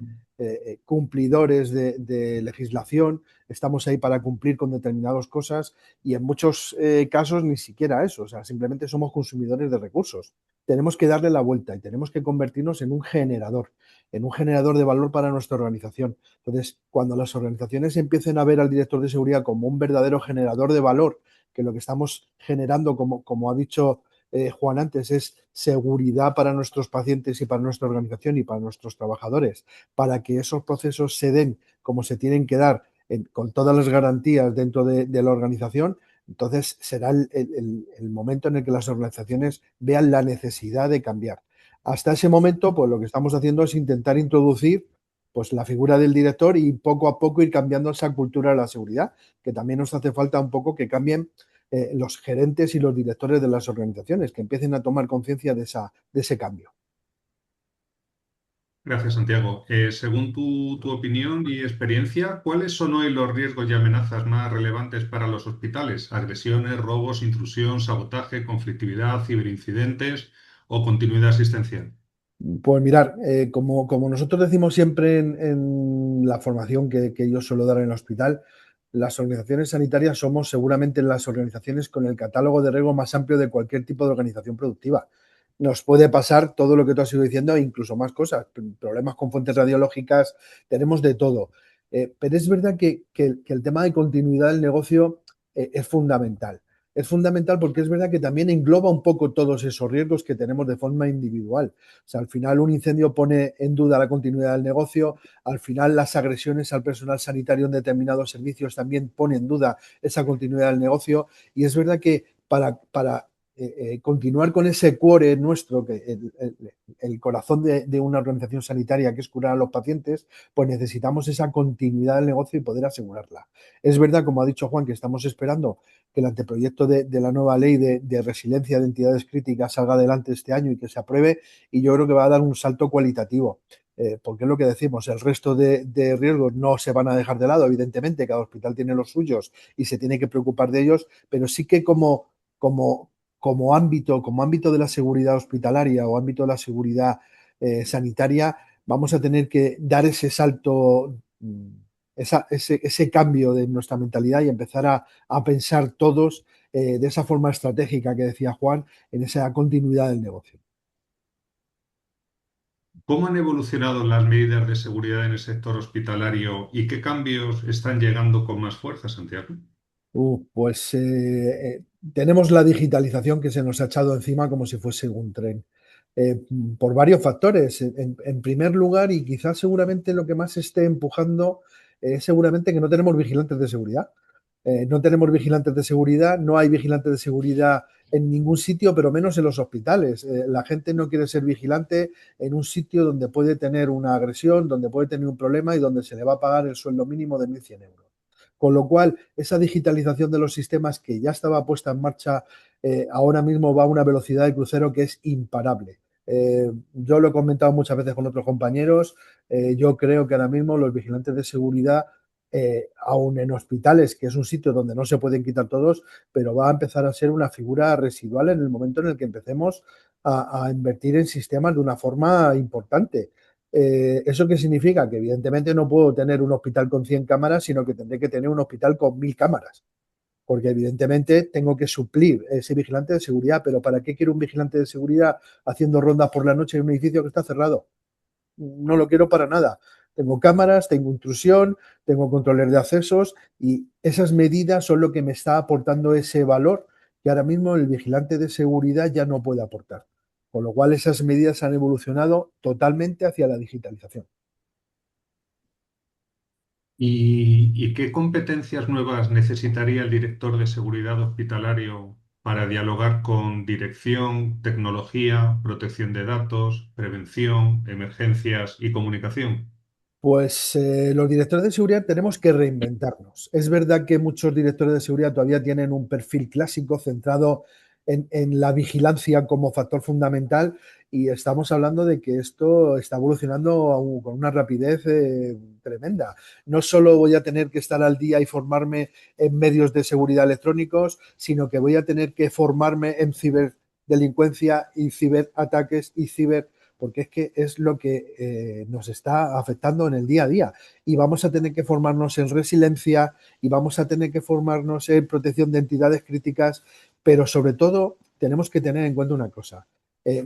cumplidores de legislación, estamos ahí para cumplir con determinadas cosas y en muchos casos ni siquiera eso, o sea, simplemente somos consumidores de recursos. Tenemos que darle la vuelta y tenemos que convertirnos en un generador de valor para nuestra organización. Entonces, cuando las organizaciones empiecen a ver al director de seguridad como un verdadero generador de valor, que lo que estamos generando, como ha dicho Juan antes, es seguridad para nuestros pacientes y para nuestra organización y para nuestros trabajadores, para que esos procesos se den como se tienen que dar con todas las garantías dentro de la organización, entonces será el momento en el que las organizaciones vean la necesidad de cambiar. Hasta ese momento, pues lo que estamos haciendo es intentar introducir pues la figura del director y poco a poco ir cambiando esa cultura de la seguridad, que también nos hace falta un poco que cambien los gerentes y los directores de las organizaciones, que empiecen a tomar conciencia de ese cambio. Gracias, Santiago. Según tu opinión y experiencia, ¿cuáles son hoy los riesgos y amenazas más relevantes para los hospitales? ¿Agresiones, robos, intrusión, sabotaje, conflictividad, ciberincidentes o continuidad asistencial? Pues mirar, como nosotros decimos siempre en la formación que yo suelo dar en el hospital, las organizaciones sanitarias somos seguramente las organizaciones con el catálogo de riesgo más amplio de cualquier tipo de organización productiva. Nos puede pasar todo lo que tú has ido diciendo e incluso más cosas, problemas con fuentes radiológicas, tenemos de todo. Pero es verdad que el tema de continuidad del negocio es fundamental. Es fundamental porque es verdad que también engloba un poco todos esos riesgos que tenemos de forma individual. O sea, al final un incendio pone en duda la continuidad del negocio, al final las agresiones al personal sanitario en determinados servicios también ponen en duda esa continuidad del negocio y es verdad que para continuar con ese cuore nuestro, que el corazón de una organización sanitaria que es curar a los pacientes, pues necesitamos esa continuidad del negocio y poder asegurarla. Es verdad, como ha dicho Juan, que estamos esperando que el anteproyecto de la nueva ley de resiliencia de entidades críticas salga adelante este año y que se apruebe y yo creo que va a dar un salto cualitativo. Porque es lo que decimos, el resto de riesgos no se van a dejar de lado, evidentemente, cada hospital tiene los suyos y se tiene que preocupar de ellos, pero sí que como, como ámbito de la seguridad hospitalaria o ámbito de la seguridad sanitaria, vamos a tener que dar ese salto, ese cambio de nuestra mentalidad y empezar a pensar todos de esa forma estratégica que decía Juan, en esa continuidad del negocio. ¿Cómo han evolucionado las medidas de seguridad en el sector hospitalario y qué cambios están llegando con más fuerza, Santiago? Pues tenemos la digitalización que se nos ha echado encima como si fuese un tren. Eh, por varios factores. En primer lugar, y quizás seguramente lo que más esté empujando es seguramente que no tenemos vigilantes de seguridad. No tenemos vigilantes de seguridad, no hay vigilantes de seguridad en ningún sitio, pero menos en los hospitales. La gente no quiere ser vigilante en un sitio donde puede tener una agresión, donde puede tener un problema y donde se le va a pagar el sueldo mínimo de 1.100 euros. Con lo cual, esa digitalización de los sistemas que ya estaba puesta en marcha, ahora mismo va a una velocidad de crucero que es imparable. Yo lo he comentado muchas veces con otros compañeros. Yo creo que ahora mismo los vigilantes de seguridad, aún en hospitales, que es un sitio donde no se pueden quitar todos, pero va a empezar a ser una figura residual en el momento en el que empecemos a invertir en sistemas de una forma importante. ¿Eso qué significa? Que evidentemente no puedo tener un hospital con 100 cámaras, sino que tendré que tener un hospital con 1.000 cámaras, porque evidentemente tengo que suplir ese vigilante de seguridad, pero ¿para qué quiero un vigilante de seguridad haciendo rondas por la noche en un edificio que está cerrado? No lo quiero para nada. Tengo cámaras, tengo intrusión, tengo controles de accesos y esas medidas son lo que me está aportando ese valor que ahora mismo el vigilante de seguridad ya no puede aportar. Con lo cual esas medidas han evolucionado totalmente hacia la digitalización. ¿Y qué competencias nuevas necesitaría el director de seguridad hospitalario para dialogar con dirección, tecnología, protección de datos, prevención, emergencias y comunicación? Pues los directores de seguridad tenemos que reinventarnos. Es verdad que muchos directores de seguridad todavía tienen un perfil clásico centrado en la vigilancia como factor fundamental y estamos hablando de que esto está evolucionando con una rapidez tremenda. No solo voy a tener que estar al día y formarme en medios de seguridad electrónicos, sino que voy a tener que formarme en ciberdelincuencia y ciberataques y ciber porque es que es lo que nos está afectando en el día a día. Y vamos a tener que formarnos en resiliencia y vamos a tener que formarnos en protección de entidades críticas, pero sobre todo tenemos que tener en cuenta una cosa.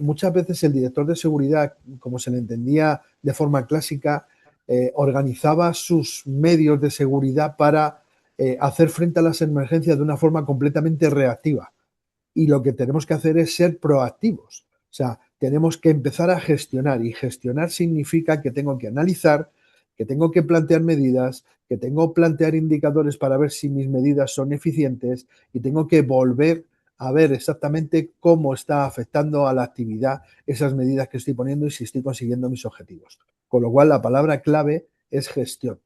Muchas veces el director de seguridad, como se le entendía de forma clásica, organizaba sus medios de seguridad para hacer frente a las emergencias de una forma completamente reactiva. Y lo que tenemos que hacer es ser proactivos. O sea, tenemos que empezar a gestionar y gestionar significa que tengo que analizar, que tengo que plantear medidas, que tengo que plantear indicadores para ver si mis medidas son eficientes y tengo que volver a ver exactamente cómo está afectando a la actividad esas medidas que estoy poniendo y si estoy consiguiendo mis objetivos. Con lo cual, la palabra clave es gestión.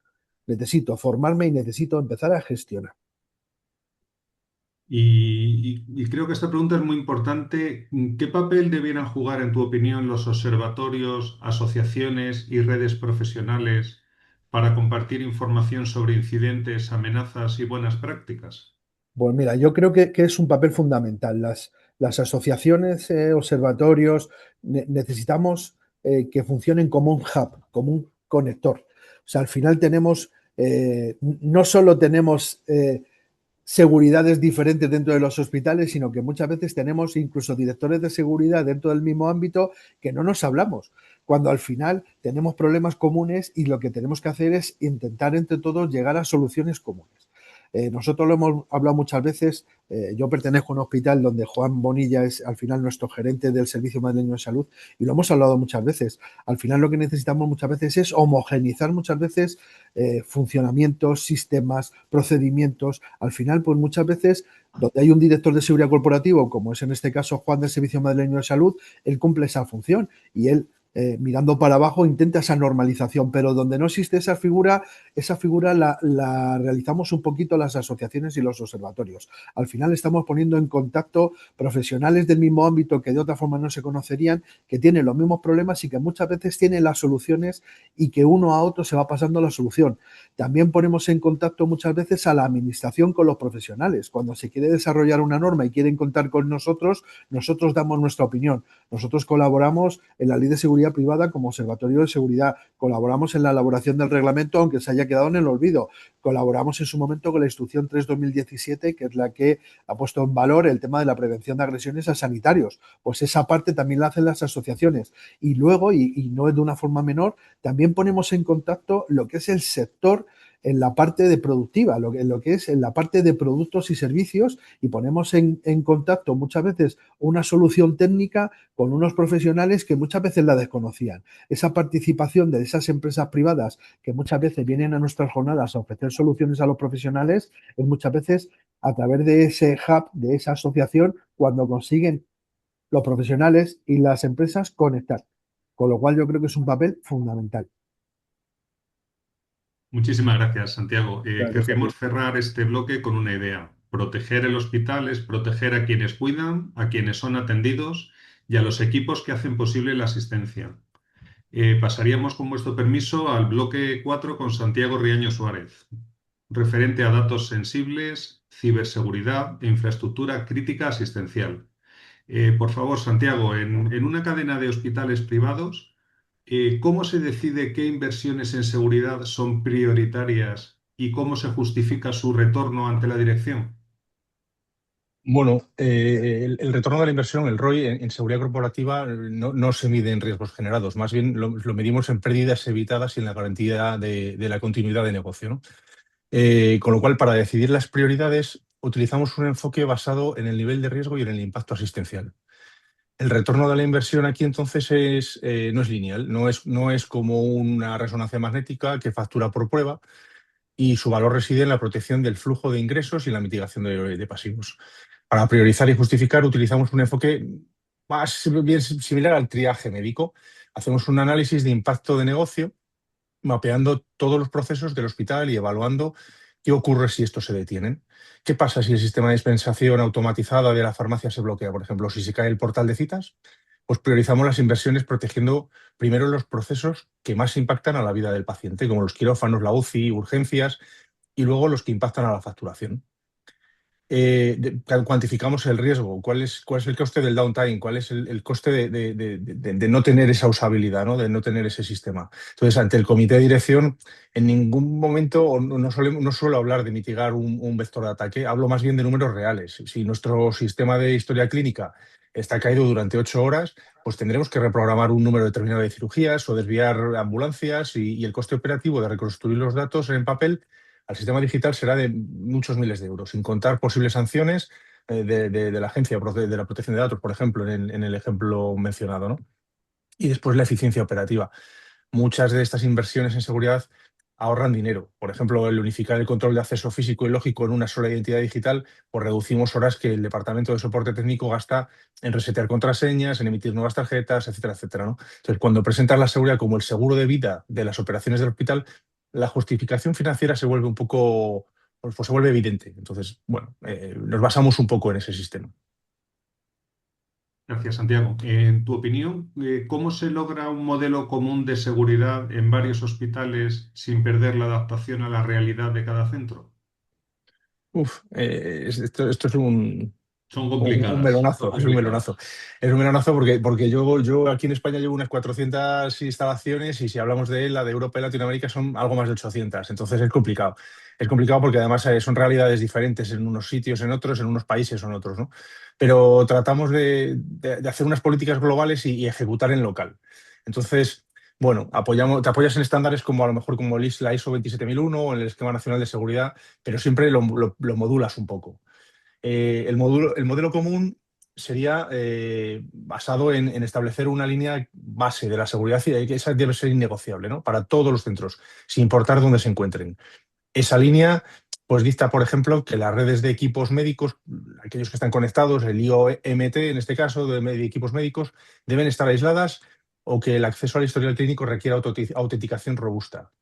Necesito formarme y necesito empezar a gestionar. Y creo que esta pregunta es muy importante. ¿Qué papel debieran jugar, en tu opinión, los observatorios, asociaciones y redes profesionales para compartir información sobre incidentes, amenazas y buenas prácticas? Pues mira, yo creo que es un papel fundamental. Las asociaciones, observatorios, necesitamos que funcionen como un hub, como un conector. O sea, al final tenemos, no solo tenemos seguridades diferentes dentro de los hospitales, sino que muchas veces tenemos incluso directores de seguridad dentro del mismo ámbito que no nos hablamos, cuando al final tenemos problemas comunes y lo que tenemos que hacer es intentar entre todos llegar a soluciones comunes. Nosotros lo hemos hablado muchas veces. Yo pertenezco a un hospital donde Juan Bonilla es al final nuestro gerente del Servicio Madrileño de Salud y lo hemos hablado muchas veces. Al final lo que necesitamos muchas veces es homogeneizar muchas veces funcionamientos, sistemas, procedimientos. Al final, pues muchas veces donde hay un director de seguridad corporativo, como es en este caso Juan del Servicio Madrileño de Salud, él cumple esa función y él mirando para abajo intenta esa normalización, pero donde no existe esa figura la realizamos un poquito las asociaciones y los observatorios. Al final estamos poniendo en contacto profesionales del mismo ámbito que de otra forma no se conocerían, que tienen los mismos problemas y que muchas veces tienen las soluciones y que uno a otro se va pasando la solución. También ponemos en contacto muchas veces a la administración con los profesionales. Cuando se quiere desarrollar una norma y quieren contar con nosotros, nosotros damos nuestra opinión. Nosotros colaboramos en la Ley de Seguridad Privada como Observatorio de Seguridad, colaboramos en la elaboración del reglamento, aunque se haya quedado en el olvido, colaboramos en su momento con la Instrucción 3/2017, que es la que ha puesto en valor el tema de la prevención de agresiones a sanitarios. Pues esa parte también la hacen las asociaciones. Y luego, y no es de una forma menor, también ponemos en contacto lo que es el sector en la parte de productiva, lo que es en la parte de productos y servicios, y ponemos en contacto muchas veces una solución técnica con unos profesionales que muchas veces la desconocían. Esa participación de esas empresas privadas que muchas veces vienen a nuestras jornadas a ofrecer soluciones a los profesionales es muchas veces a través de ese hub, de esa asociación, cuando consiguen los profesionales y las empresas conectar. Con lo cual yo creo que es un papel fundamental. Muchísimas gracias, Santiago. Gracias a ti. Queremos cerrar este bloque con una idea. Proteger el hospital es proteger a quienes cuidan, a quienes son atendidos y a los equipos que hacen posible la asistencia. Pasaríamos, con vuestro permiso, al bloque 4 con Santiago Riaño Suárez, referente a datos sensibles, ciberseguridad e infraestructura crítica asistencial. Por favor, Santiago, en una cadena de hospitales privados, ¿cómo se decide qué inversiones en seguridad son prioritarias y cómo se justifica su retorno ante la dirección? Bueno, el retorno de la inversión, el ROI, en seguridad corporativa no se mide en riesgos generados, más bien lo medimos en pérdidas evitadas y en la garantía de la continuidad de negocio, ¿no? Con lo cual, para decidir las prioridades, utilizamos un enfoque basado en el nivel de riesgo y en el impacto asistencial. El retorno de la inversión aquí entonces no es lineal, no es como una resonancia magnética que factura por prueba, y su valor reside en la protección del flujo de ingresos y la mitigación de pasivos. Para priorizar y justificar utilizamos un enfoque más bien similar al triaje médico. Hacemos un análisis de impacto de negocio mapeando todos los procesos del hospital y evaluando qué ocurre si estos se detienen. ¿Qué pasa si el sistema de dispensación automatizado de la farmacia se bloquea? Por ejemplo, si se cae el portal de citas, pues priorizamos las inversiones protegiendo primero los procesos que más impactan a la vida del paciente, como los quirófanos, la UCI, urgencias, y luego los que impactan a la facturación. Cuantificamos el riesgo, cuál es el coste del downtime, cuál es el coste de no tener esa usabilidad, ¿no? De no tener ese sistema. Entonces, ante el comité de dirección, en ningún momento no suelo hablar de mitigar un vector de ataque, hablo más bien de números reales. Si nuestro sistema de historia clínica está caído durante 8 horas, pues tendremos que reprogramar un número determinado de cirugías o desviar ambulancias y el coste operativo de reconstruir los datos en papel al sistema digital será de muchos miles de euros, sin contar posibles sanciones de la Agencia de la Protección de Datos, por ejemplo, en el ejemplo mencionado, ¿no? Y después la eficiencia operativa. Muchas de estas inversiones en seguridad ahorran dinero. Por ejemplo, el unificar el control de acceso físico y lógico en una sola identidad digital, pues reducimos horas que el Departamento de Soporte Técnico gasta en resetear contraseñas, en emitir nuevas tarjetas, etcétera, etcétera, ¿no? Entonces, cuando presentas la seguridad como el seguro de vida de las operaciones del hospital, la justificación financiera se vuelve un poco, pues se vuelve evidente. Entonces, bueno, nos basamos un poco en ese sistema. Gracias, Santiago. En tu opinión, ¿cómo se logra un modelo común de seguridad en varios hospitales sin perder la adaptación a la realidad de cada centro? Esto es un Son Un complicadas. melonazo, es un melonazo. Es un melonazo porque yo aquí en España llevo unas 400 instalaciones y si hablamos de la de Europa y Latinoamérica son algo más de 800. Entonces es complicado. Es complicado porque además son realidades diferentes en unos sitios, en otros, en unos países o en otros, ¿no? Pero tratamos de hacer unas políticas globales y ejecutar en local. Entonces, bueno, te apoyas en estándares como a lo mejor como la ISO 27001 o en el Esquema Nacional de Seguridad, pero siempre lo modulas un poco. El modelo común sería basado en establecer una línea base de la seguridad y que esa debe ser innegociable, ¿no? Para todos los centros, sin importar dónde se encuentren. Esa línea pues dicta, por ejemplo, que las redes de equipos médicos, aquellos que están conectados, el IOMT en este caso, de equipos médicos, deben estar aisladas o que el acceso al historial clínico requiera autenticación robusta.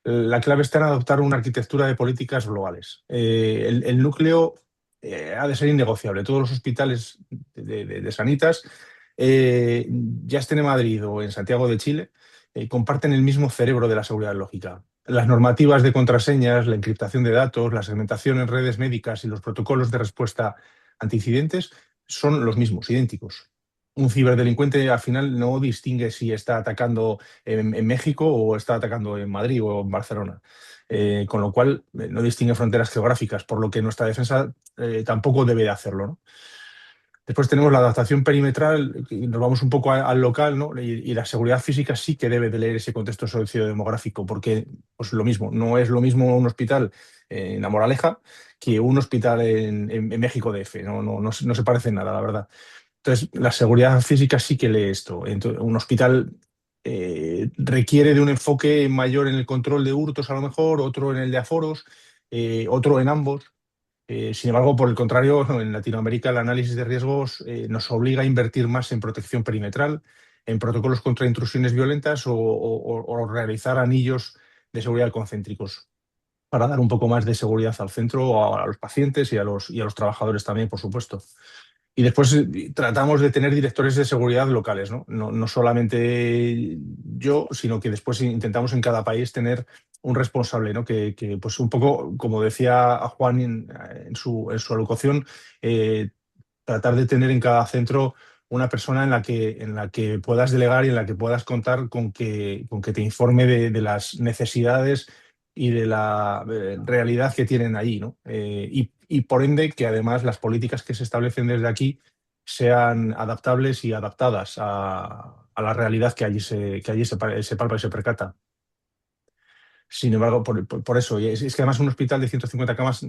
La clave está en adoptar una arquitectura de políticas globales. El núcleo ha de ser innegociable. Todos los hospitales de Sanitas, ya estén en Madrid o en Santiago de Chile, comparten el mismo cerebro de la seguridad lógica. Las normativas de contraseñas, la encriptación de datos, la segmentación en redes médicas y los protocolos de respuesta ante incidentes son los mismos, idénticos. Un ciberdelincuente al final no distingue si está atacando en México o está atacando en Madrid o en Barcelona. Con lo cual no distingue fronteras geográficas, por lo que nuestra defensa tampoco debe de hacerlo, ¿no? Después tenemos la adaptación perimetral, y nos vamos un poco al local, ¿no? Y la seguridad física sí que debe de leer ese contexto sociodemográfico, porque pues lo mismo, no es lo mismo un hospital en La Moraleja que un hospital en México DF, no se parece en nada, la verdad. Entonces, la seguridad física sí que lee esto. Entonces, un hospital requiere de un enfoque mayor en el control de hurtos, a lo mejor, otro en el de aforos, otro en ambos. Sin embargo, por el contrario, en Latinoamérica el análisis de riesgos nos obliga a invertir más en protección perimetral, en protocolos contra intrusiones violentas o realizar anillos de seguridad concéntricos para dar un poco más de seguridad al centro, a los pacientes y a los trabajadores también, por supuesto. Y después tratamos de tener directores de seguridad locales, ¿no? No solamente yo, sino que después intentamos en cada país tener un responsable, ¿no? Que pues un poco, como decía Juan en su alocución, tratar de tener en cada centro una persona en la que puedas delegar y en la que puedas contar con que te informe de las necesidades y de la realidad que tienen allí, ¿no? Y por ende que además las políticas que se establecen desde aquí sean adaptables y adaptadas a la realidad que allí se palpa y se percata. Sin embargo, por eso, y es que además un hospital de 150 camas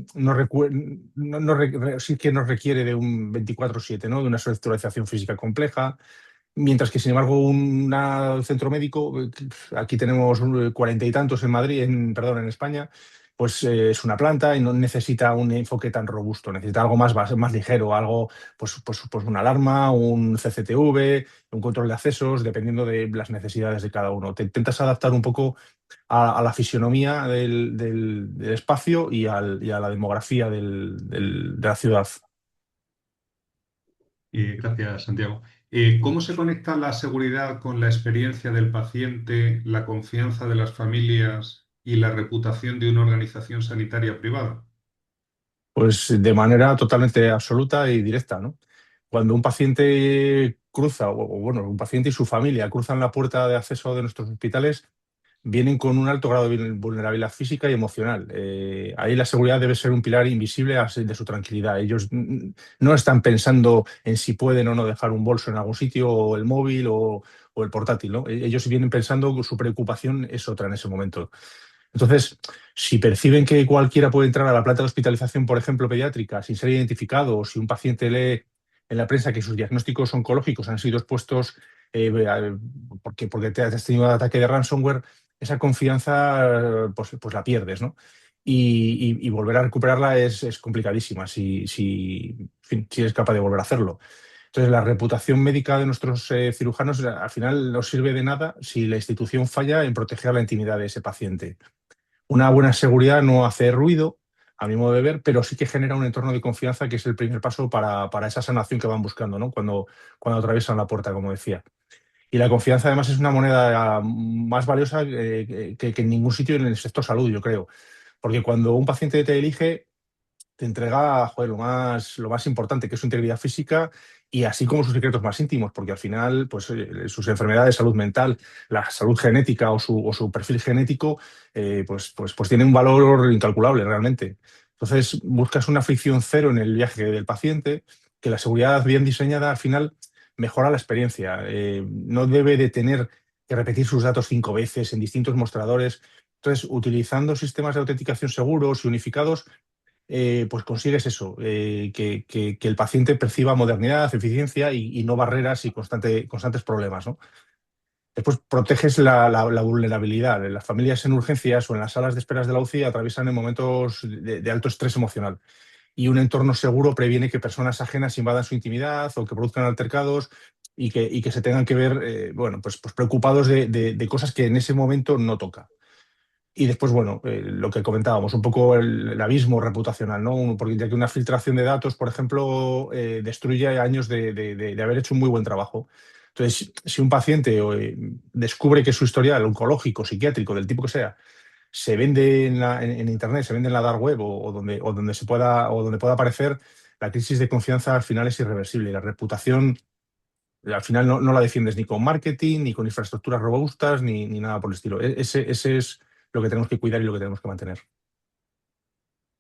sí que nos requiere de un 24/7, ¿no? De una estructuración física compleja, mientras que, sin embargo, un centro médico, aquí tenemos 40 y tantos en Madrid, en España, pues es una planta y no necesita un enfoque tan robusto, necesita algo más ligero, algo, pues una alarma, un CCTV, un control de accesos, dependiendo de las necesidades de cada uno. Te intentas adaptar un poco a la fisionomía del espacio y a la demografía de la ciudad. Gracias, Santiago. ¿Cómo se conecta la seguridad con la experiencia del paciente, la confianza de las familias y la reputación de una organización sanitaria privada? Pues de manera totalmente absoluta y directa, ¿no? Cuando un paciente cruza, bueno, un paciente y su familia cruzan la puerta de acceso de nuestros hospitales, vienen con un alto grado de vulnerabilidad física y emocional. Ahí la seguridad debe ser un pilar invisible de su tranquilidad. Ellos no están pensando en si pueden o no dejar un bolso en algún sitio, o el móvil o el portátil, ¿no? Ellos vienen pensando que su preocupación es otra en ese momento. Entonces, si perciben que cualquiera puede entrar a la planta de hospitalización, por ejemplo, pediátrica, sin ser identificado, o si un paciente lee en la prensa que sus diagnósticos oncológicos han sido expuestos porque te has tenido un ataque de ransomware, esa confianza pues la pierdes, ¿no? Y volver a recuperarla es complicadísima en fin, si eres capaz de volver a hacerlo. Entonces, la reputación médica de nuestros cirujanos al final no sirve de nada si la institución falla en proteger la intimidad de ese paciente. Una buena seguridad no hace ruido, a mi modo de ver, pero sí que genera un entorno de confianza que es el primer paso para esa sanación que van buscando, ¿no? Cuando atraviesan la puerta, como decía. Y la confianza, además, es una moneda más valiosa que en ningún sitio en el sector salud, yo creo. Porque cuando un paciente te elige, te entrega, joder, lo más importante, que es su integridad física y así como sus secretos más íntimos, porque al final, pues sus enfermedades de salud mental, la salud genética o su perfil genético, pues tiene un valor incalculable realmente. Entonces, buscas una fricción cero en el viaje del paciente, que la seguridad bien diseñada al final mejora la experiencia. No debe de tener que repetir sus datos 5 veces en distintos mostradores. Entonces, utilizando sistemas de autenticación seguros y unificados, pues consigues eso, que el paciente perciba modernidad, eficiencia y no barreras y constantes problemas, ¿no? Después proteges la vulnerabilidad. Las familias en urgencias o en las salas de esperas de la UCI atraviesan en momentos de alto estrés emocional y un entorno seguro previene que personas ajenas invadan su intimidad o que produzcan altercados y que se tengan que ver pues preocupados de cosas que en ese momento no toca. Y después, bueno, lo que comentábamos, un poco el abismo reputacional, ¿no? Porque ya que una filtración de datos, por ejemplo, destruye años de haber hecho un muy buen trabajo. Entonces, si un paciente descubre que su historial oncológico, psiquiátrico, del tipo que sea, se vende en Internet, se vende en la dark web o donde pueda aparecer, la crisis de confianza al final es irreversible. Y la reputación, al final, no la defiendes ni con marketing, ni con infraestructuras robustas, ni nada por el estilo. Ese es lo que tenemos que cuidar y lo que tenemos que mantener.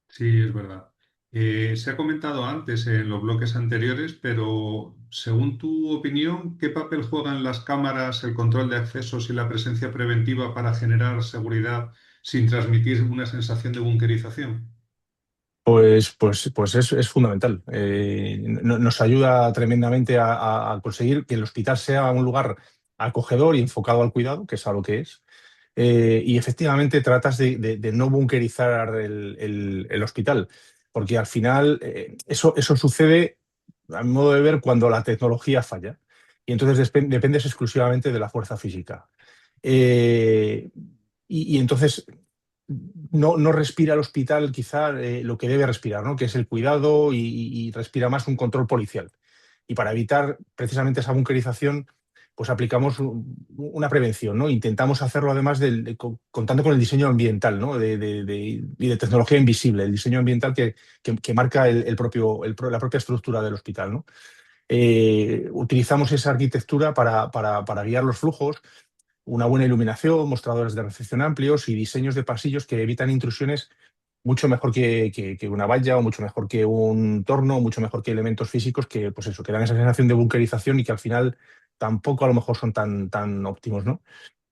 Sí, es verdad. Se ha comentado antes en los bloques anteriores, pero según tu opinión, ¿qué papel juegan las cámaras, el control de accesos y la presencia preventiva para generar seguridad sin transmitir una sensación de bunkerización? Pues es fundamental. Nos ayuda tremendamente a conseguir que el hospital sea un lugar acogedor y enfocado al cuidado, que es a lo que es. Y efectivamente tratas de no bunkerizar el hospital, porque al final eso sucede, a mi modo de ver, cuando la tecnología falla. Y entonces dependes exclusivamente de la fuerza física. Eh, y entonces no respira el hospital quizá lo que debe respirar, ¿no? Que es el cuidado y respira más un control policial. Y para evitar precisamente esa bunkerización, pues aplicamos una prevención, ¿no? Intentamos hacerlo además contando con el diseño ambiental, ¿no? Y de tecnología invisible, el diseño ambiental que marca la propia estructura del hospital, ¿no? Utilizamos esa arquitectura para guiar los flujos, una buena iluminación, mostradores de recepción amplios y diseños de pasillos que evitan intrusiones mucho mejor que una valla o mucho mejor que un torno, mucho mejor que elementos físicos que, pues eso, que dan esa sensación de bunkerización y que al final tampoco a lo mejor son tan óptimos, ¿no?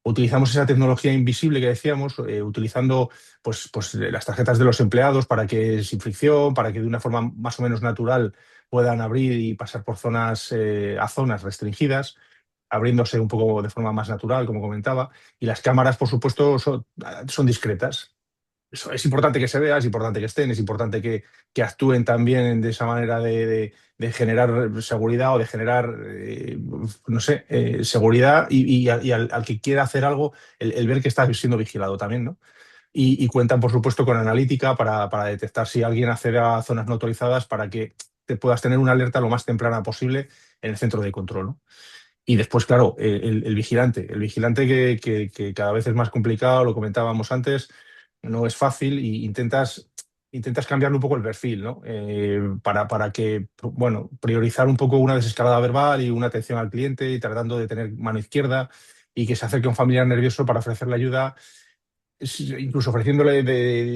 Utilizamos esa tecnología invisible que decíamos, utilizando pues las tarjetas de los empleados para que sin fricción, para que de una forma más o menos natural puedan abrir y pasar por zonas a zonas restringidas, abriéndose un poco de forma más natural, como comentaba, y las cámaras, por supuesto, son discretas. es importante que se vea, es importante que estén, es importante que actúen también de esa manera de generar seguridad o de generar, no sé, seguridad y al que quiera hacer algo, el ver que está siendo vigilado también, ¿no? Y cuentan, por supuesto, con analítica para detectar si alguien accede a zonas no autorizadas para que te puedas tener una alerta lo más temprana posible en el centro de control, ¿no? Y después, claro, el vigilante que cada vez es más complicado, lo comentábamos antes, no es fácil y intentas cambiarle un poco el perfil, ¿no? Para que, bueno, priorizar un poco una desescalada verbal y una atención al cliente y tratando de tener mano izquierda y que se acerque a un familiar nervioso para ofrecerle ayuda incluso ofreciéndole,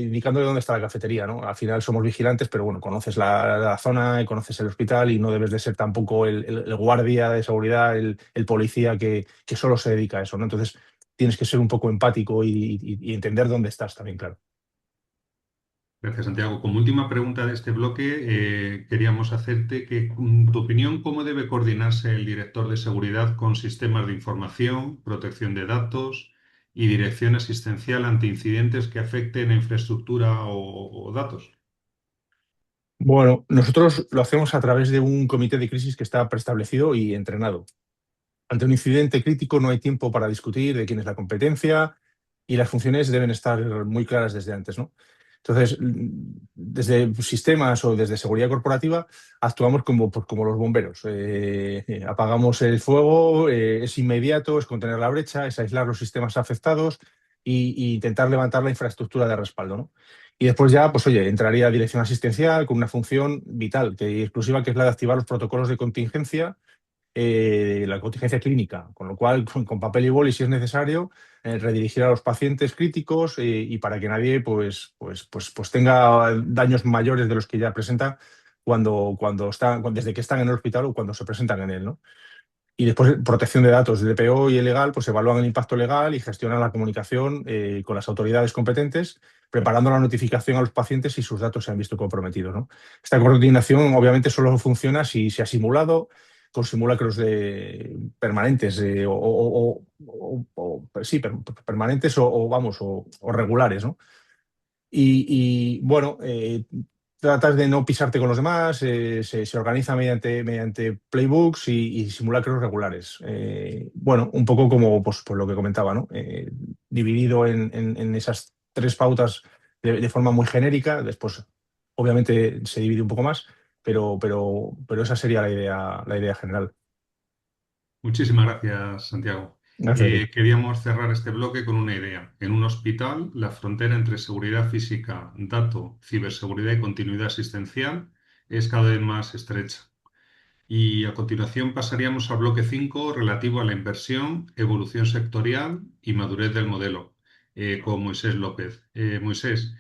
indicándole dónde está la cafetería, ¿no? Al final somos vigilantes, pero bueno, conoces la zona y conoces el hospital y no debes de ser tampoco el guardia de seguridad, el policía que solo se dedica a eso, ¿no? Entonces tienes que ser un poco empático y entender dónde estás también, claro. Gracias, Santiago. Como última pregunta de este bloque, queríamos hacerte que, en tu opinión, ¿cómo debe coordinarse el director de seguridad con sistemas de información, protección de datos y dirección asistencial ante incidentes que afecten a infraestructura o datos? Bueno, nosotros lo hacemos a través de un comité de crisis que está preestablecido y entrenado. Ante un incidente crítico no hay tiempo para discutir de quién es la competencia y las funciones deben estar muy claras desde antes, ¿no? Entonces, desde sistemas o desde seguridad corporativa actuamos como, pues, como los bomberos. Apagamos el fuego, es inmediato, es contener la brecha, es aislar los sistemas afectados y intentar levantar la infraestructura de respaldo, ¿no? Y después ya, pues oye, entraría dirección asistencial con una función vital y exclusiva, que es la de activar los protocolos de contingencia, la contingencia clínica, con lo cual con papel y boli, si es necesario, redirigir a los pacientes críticos y para que nadie pues tenga daños mayores de los que ya presenta cuando están, desde que están en el hospital o cuando se presentan en él, ¿no? Y después protección de datos, el DPO y el legal, pues evalúan el impacto legal y gestionan la comunicación con las autoridades competentes, preparando la notificación a los pacientes si sus datos se han visto comprometidos, ¿no? Esta coordinación obviamente solo funciona si se ha simulado con simulacros permanentes sí, permanentes o regulares, ¿no? Bueno, tratas de no pisarte con los demás, se organiza mediante playbooks y simulacros regulares. Bueno, un poco como pues lo que comentaba, ¿no? Dividido en esas tres pautas de forma muy genérica. Después, obviamente, se divide un poco más, pero esa sería la idea general. Muchísimas gracias, Santiago. Gracias a ti. Queríamos cerrar este bloque con una idea. En un hospital, la frontera entre seguridad física, dato, ciberseguridad y continuidad asistencial es cada vez más estrecha. Y a continuación pasaríamos al bloque 5 relativo a la inversión, evolución sectorial y madurez del modelo, con Moisés López. Moisés,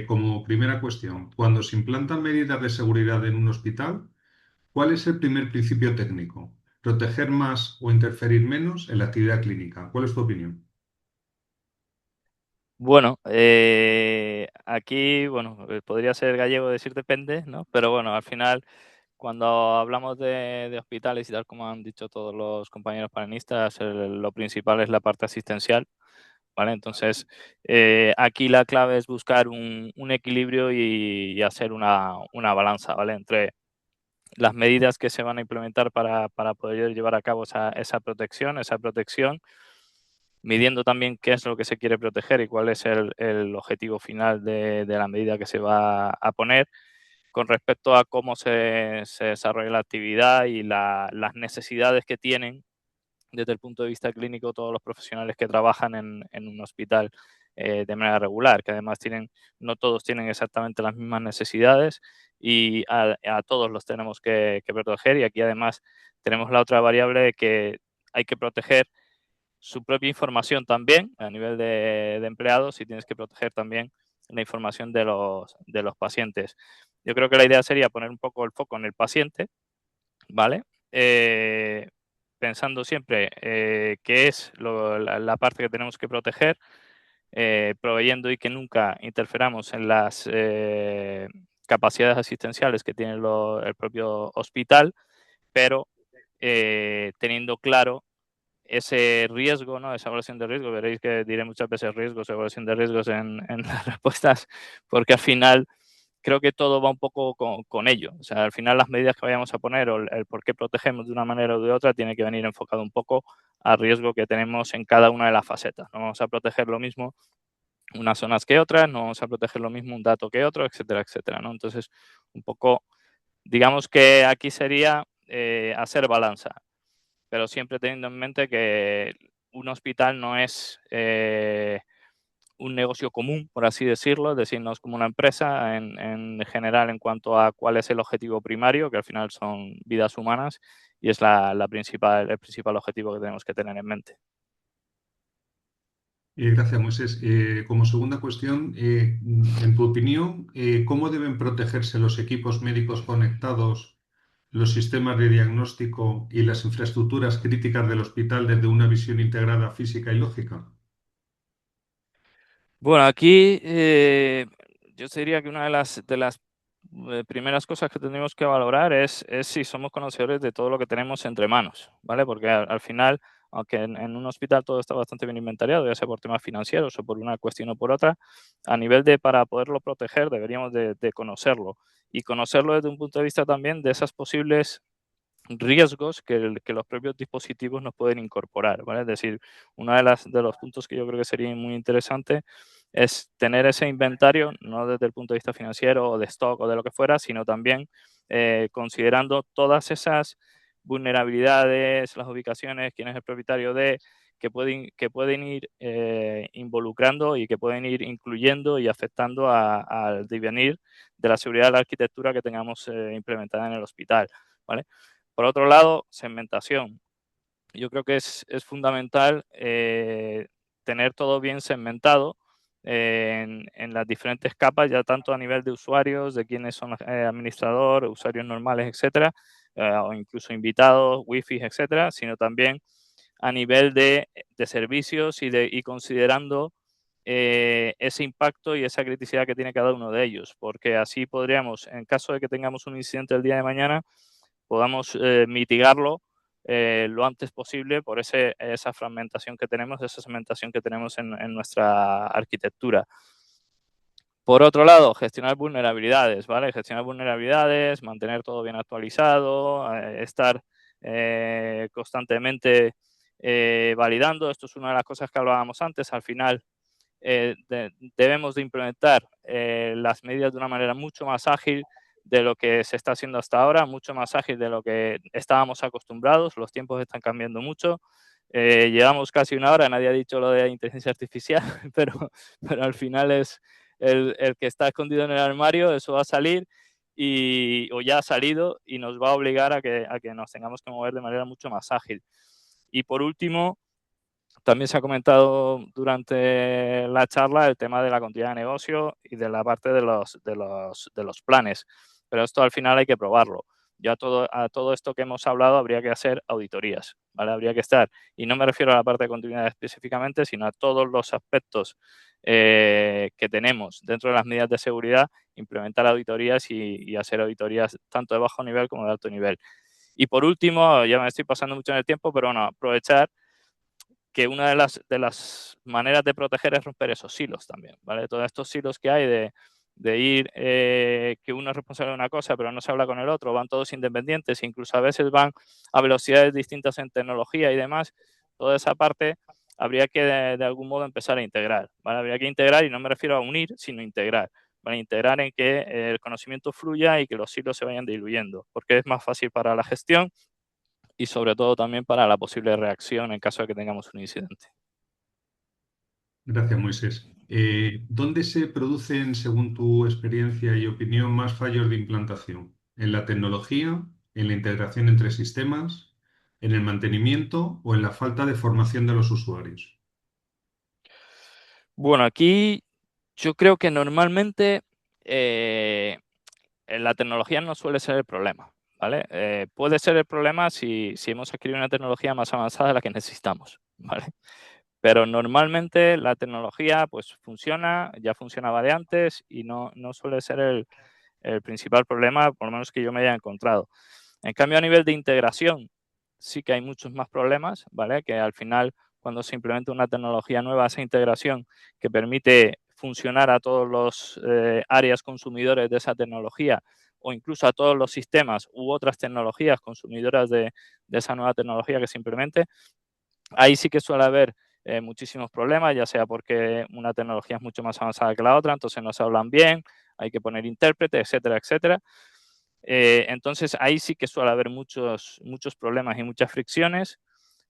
como primera cuestión, cuando se implantan medidas de seguridad en un hospital, ¿cuál es el primer principio técnico? ¿Proteger más o interferir menos en la actividad clínica? ¿Cuál es tu opinión? Bueno, aquí, bueno, podría ser gallego decir depende, ¿no? Pero bueno, al final, cuando hablamos de hospitales y tal, como han dicho todos los compañeros panelistas, lo principal es la parte asistencial, ¿vale? Entonces, aquí la clave es buscar un equilibrio y hacer una balanza, ¿vale? Entre las medidas que se van a implementar para poder llevar a cabo esa protección, midiendo también qué es lo que se quiere proteger y cuál es el objetivo final de la medida que se va a poner con respecto a cómo se desarrolla la actividad y las necesidades que tienen desde el punto de vista clínico todos los profesionales que trabajan en un hospital de manera regular, que además no todos tienen exactamente las mismas necesidades y a todos los tenemos que proteger, y aquí además tenemos la otra variable de que hay que proteger su propia información también a nivel de empleados, y tienes que proteger también la información de los pacientes. Yo creo que la idea sería poner un poco el foco en el paciente, ¿vale? Pensando siempre qué es la parte que tenemos que proteger, proveyendo y que nunca interferamos en las capacidades asistenciales que tiene el propio hospital, pero teniendo claro ese riesgo, ¿no? Esa evaluación de riesgo. Veréis que diré muchas veces riesgos, evaluación de riesgos en las respuestas, porque al final creo que todo va un poco con ello. O sea, al final las medidas que vayamos a poner o el por qué protegemos de una manera o de otra tiene que venir enfocado un poco al riesgo que tenemos en cada una de las facetas. No vamos a proteger lo mismo unas zonas que otras, no vamos a proteger lo mismo un dato que otro, etcétera, etcétera, ¿no? Entonces, un poco, digamos que aquí sería hacer balanza, pero siempre teniendo en mente que un hospital no es un negocio común, por así decirlo, es decir, no es como una empresa en general en cuanto a cuál es el objetivo primario, que al final son vidas humanas, y es el principal objetivo que tenemos que tener en mente. Gracias, Moisés. Como segunda cuestión, en tu opinión, ¿cómo deben protegerse los equipos médicos conectados, los sistemas de diagnóstico y las infraestructuras críticas del hospital desde una visión integrada física y lógica? Bueno, aquí yo diría que una de las primeras cosas que tenemos que valorar es si somos conocedores de todo lo que tenemos entre manos, ¿vale? Porque al final, aunque en un hospital todo está bastante bien inventariado, ya sea por temas financieros o por una cuestión o por otra, a nivel de para poderlo proteger deberíamos de conocerlo y conocerlo desde un punto de vista también de esas posibles riesgos que los propios dispositivos nos pueden incorporar, ¿vale? Es decir, uno de los puntos que yo creo que sería muy interesante es tener ese inventario, no desde el punto de vista financiero o de stock o de lo que fuera, sino también considerando todas esas vulnerabilidades, las ubicaciones, quién es el propietario de, que pueden ir involucrando y que pueden ir incluyendo y afectando al devenir de la seguridad de la arquitectura que tengamos implementada en el hospital, ¿vale? Por otro lado, segmentación. Yo creo que es fundamental tener todo bien segmentado en las diferentes capas, ya tanto a nivel de usuarios, de quiénes son administrador, usuarios normales, etcétera, o incluso invitados, wifi, etcétera, sino también a nivel de servicios y considerando ese impacto y esa criticidad que tiene cada uno de ellos, porque así podríamos, en caso de que tengamos un incidente el día de mañana, podamos mitigarlo lo antes posible por esa fragmentación que tenemos, esa segmentación que tenemos en nuestra arquitectura. Por otro lado, gestionar vulnerabilidades, ¿vale? Gestionar vulnerabilidades, mantener todo bien actualizado, estar constantemente validando. Esto es una de las cosas que hablábamos antes. Al final, debemos de implementar las medidas de una manera mucho más ágil de lo que se está haciendo hasta ahora, mucho más ágil de lo que estábamos acostumbrados. Los tiempos están cambiando mucho. Llevamos casi una hora, nadie ha dicho lo de inteligencia artificial, pero al final es el que está escondido en el armario, eso va a salir o ya ha salido y nos va a obligar a que nos tengamos que mover de manera mucho más ágil. Y por último, también se ha comentado durante la charla el tema de la continuidad de negocio y de la parte de los planes, pero esto al final hay que probarlo. Ya a todo esto que hemos hablado habría que hacer auditorías, ¿vale? Habría que estar, y no me refiero a la parte de continuidad específicamente, sino a todos los aspectos que tenemos dentro de las medidas de seguridad, implementar auditorías y hacer auditorías tanto de bajo nivel como de alto nivel. Y por último, ya me estoy pasando mucho en el tiempo, pero bueno, aprovechar que una de las maneras de proteger es romper esos silos también, ¿vale? Todos estos silos que hay de ir, que uno es responsable de una cosa, pero no se habla con el otro, van todos independientes, incluso a veces van a velocidades distintas en tecnología y demás, toda esa parte habría que de algún modo empezar a integrar, ¿vale? Habría que integrar, y no me refiero a unir, sino integrar, ¿vale? Integrar en que el conocimiento fluya y que los silos se vayan diluyendo, porque es más fácil para la gestión y sobre todo también para la posible reacción en caso de que tengamos un incidente. Gracias, Moisés. ¿Dónde se producen, según tu experiencia y opinión, más fallos de implantación? ¿En la tecnología, en la integración entre sistemas, en el mantenimiento o en la falta de formación de los usuarios? Bueno, aquí yo creo que normalmente la tecnología no suele ser el problema, ¿vale? Puede ser el problema si hemos adquirido una tecnología más avanzada de la que necesitamos, ¿vale? Pero normalmente la tecnología pues funciona, ya funcionaba de antes y no suele ser el principal problema, por lo menos que yo me haya encontrado. En cambio, a nivel de integración, sí que hay muchos más problemas, ¿vale? Que al final, cuando se implementa una tecnología nueva, esa integración que permite funcionar a todos los áreas consumidores de esa tecnología o incluso a todos los sistemas u otras tecnologías consumidoras de esa nueva tecnología que se implemente, ahí sí que suele haber muchísimos problemas, ya sea porque una tecnología es mucho más avanzada que la otra, entonces no se hablan bien, hay que poner intérprete, etcétera, etcétera. Entonces ahí sí que suele haber muchos problemas y muchas fricciones.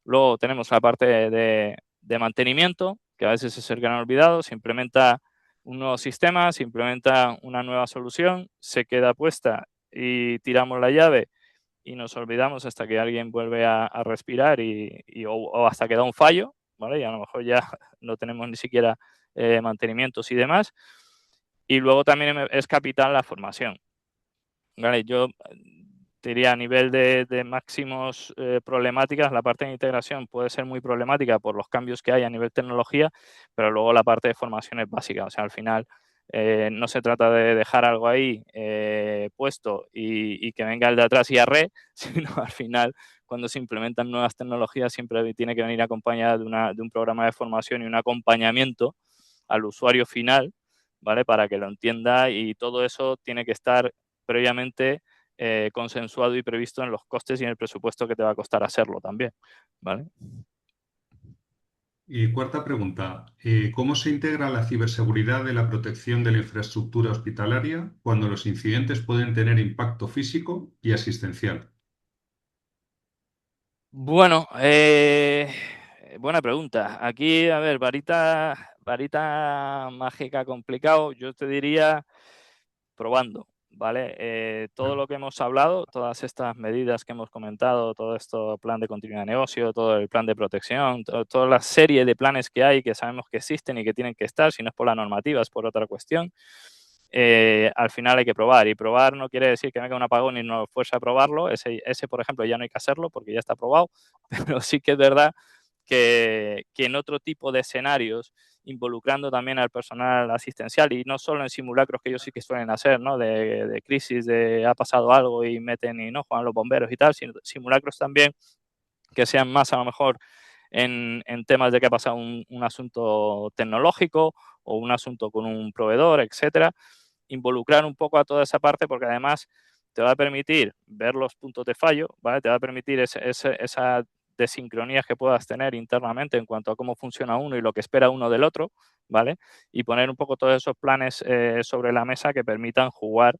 Luego tenemos la parte de mantenimiento, que a veces es el gran olvidado. Se implementa un nuevo sistema, se implementa una nueva solución, se queda puesta y tiramos la llave y nos olvidamos hasta que alguien vuelve a respirar o hasta que da un fallo, ¿vale? Y a lo mejor ya no tenemos ni siquiera mantenimientos y demás. Y luego también es capital la formación. ¿Vale? Yo diría a nivel de máximos problemáticas, la parte de integración puede ser muy problemática por los cambios que hay a nivel tecnología, pero luego la parte de formación es básica. O sea, al final no se trata de dejar algo ahí puesto y que venga el de atrás y arre, sino al final cuando se implementan nuevas tecnologías siempre tiene que venir acompañada de un programa de formación y un acompañamiento al usuario final, ¿vale? Para que lo entienda y todo eso tiene que estar previamente consensuado y previsto en los costes y en el presupuesto que te va a costar hacerlo también, ¿vale? Y cuarta pregunta, ¿cómo se integra la ciberseguridad de la protección de la infraestructura hospitalaria cuando los incidentes pueden tener impacto físico y asistencial? Bueno, buena pregunta. Aquí, a ver, varita mágica complicado, yo te diría probando, ¿vale? Todo lo que hemos hablado, todas estas medidas que hemos comentado, todo esto, plan de continuidad de negocio, todo el plan de protección, toda la serie de planes que hay que sabemos que existen y que tienen que estar, si no es por la normativa, es por otra cuestión. Al final hay que probar y probar no quiere decir que venga un apagón y no fuerza a probarlo, ese por ejemplo ya no hay que hacerlo porque ya está probado, pero sí que es verdad que en otro tipo de escenarios, involucrando también al personal asistencial y no solo en simulacros que ellos sí que suelen hacer, ¿no? De crisis, de ha pasado algo y meten y no juegan los bomberos y tal, sino simulacros también que sean más a lo mejor en temas de que ha pasado un asunto tecnológico o un asunto con un proveedor, etcétera. Involucrar un poco a toda esa parte porque además te va a permitir ver los puntos de fallo, ¿vale? Te va a permitir esa desincronías que puedas tener internamente en cuanto a cómo funciona uno y lo que espera uno del otro, ¿vale? Y poner un poco todos esos planes sobre la mesa que permitan jugar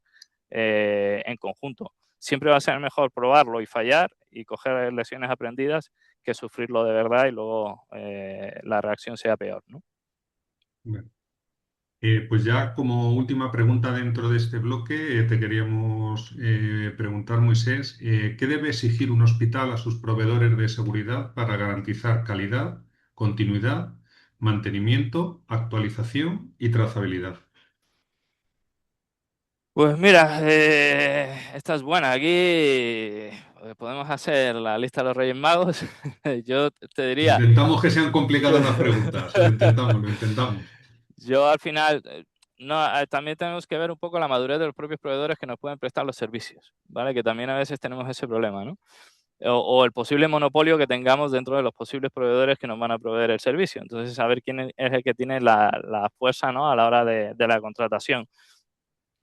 en conjunto. Siempre va a ser mejor probarlo y fallar y coger lecciones aprendidas que sufrirlo de verdad y luego la reacción sea peor, ¿no? Bueno, pues ya como última pregunta dentro de este bloque, te queríamos preguntar, Moisés, ¿qué debe exigir un hospital a sus proveedores de seguridad para garantizar calidad, continuidad, mantenimiento, actualización y trazabilidad? Pues mira, esta es buena. Aquí podemos hacer la lista de los Reyes Magos. Yo te diría, Intentamos que sean complicadas las yo, preguntas, lo intentamos, lo intentamos. yo al final, no, también tenemos que ver un poco la madurez de los propios proveedores que nos pueden prestar los servicios, ¿vale? Que también a veces tenemos ese problema, ¿no? O el posible monopolio que tengamos dentro de los posibles proveedores que nos van a proveer el servicio. Entonces, saber quién es el que tiene la fuerza, ¿no? A la hora de la contratación.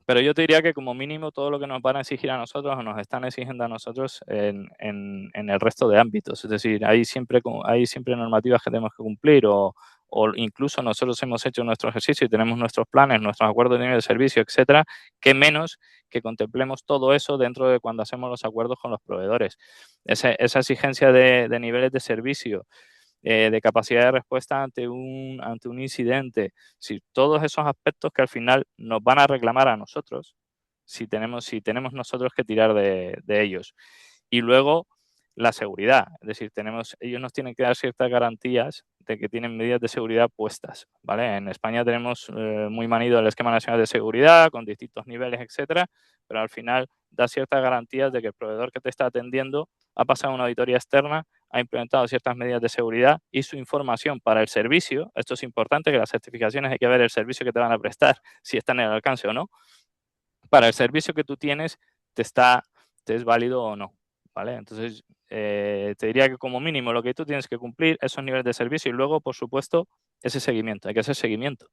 Pero yo te diría que como mínimo todo lo que nos van a exigir a nosotros o nos están exigiendo a nosotros en el resto de ámbitos. Es decir, hay siempre normativas que tenemos que cumplir o incluso nosotros hemos hecho nuestro ejercicio y tenemos nuestros planes, nuestros acuerdos de nivel de servicio, etcétera, que menos que contemplemos todo eso dentro de cuando hacemos los acuerdos con los proveedores. Esa exigencia de niveles de servicio, de capacidad de respuesta ante un incidente, si todos esos aspectos que al final nos van a reclamar a nosotros, si tenemos nosotros que tirar de ellos. Y luego la seguridad, es decir, ellos nos tienen que dar ciertas garantías de que tienen medidas de seguridad puestas, ¿vale? En España tenemos muy manido el esquema nacional de seguridad con distintos niveles, etcétera, pero al final da ciertas garantías de que el proveedor que te está atendiendo ha pasado una auditoría externa, ha implementado ciertas medidas de seguridad y su información para el servicio, esto es importante, que las certificaciones hay que ver el servicio que te van a prestar, si está en el alcance o no, para el servicio que tú tienes te es válido o no, ¿vale? Entonces, te diría que como mínimo lo que tú tienes que cumplir esos niveles de servicio y luego, por supuesto, ese seguimiento. Hay que hacer seguimiento,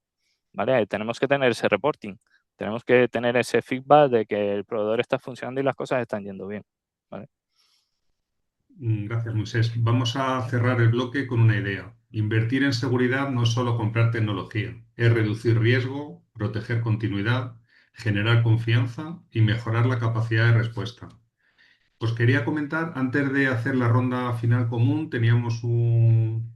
¿vale? Tenemos que tener ese reporting, tenemos que tener ese feedback de que el proveedor está funcionando y las cosas están yendo bien, ¿vale? Gracias, Moisés. Vamos a cerrar el bloque con una idea. Invertir en seguridad no es solo comprar tecnología, es reducir riesgo, proteger continuidad, generar confianza y mejorar la capacidad de respuesta. Os quería comentar, antes de hacer la ronda final común, teníamos un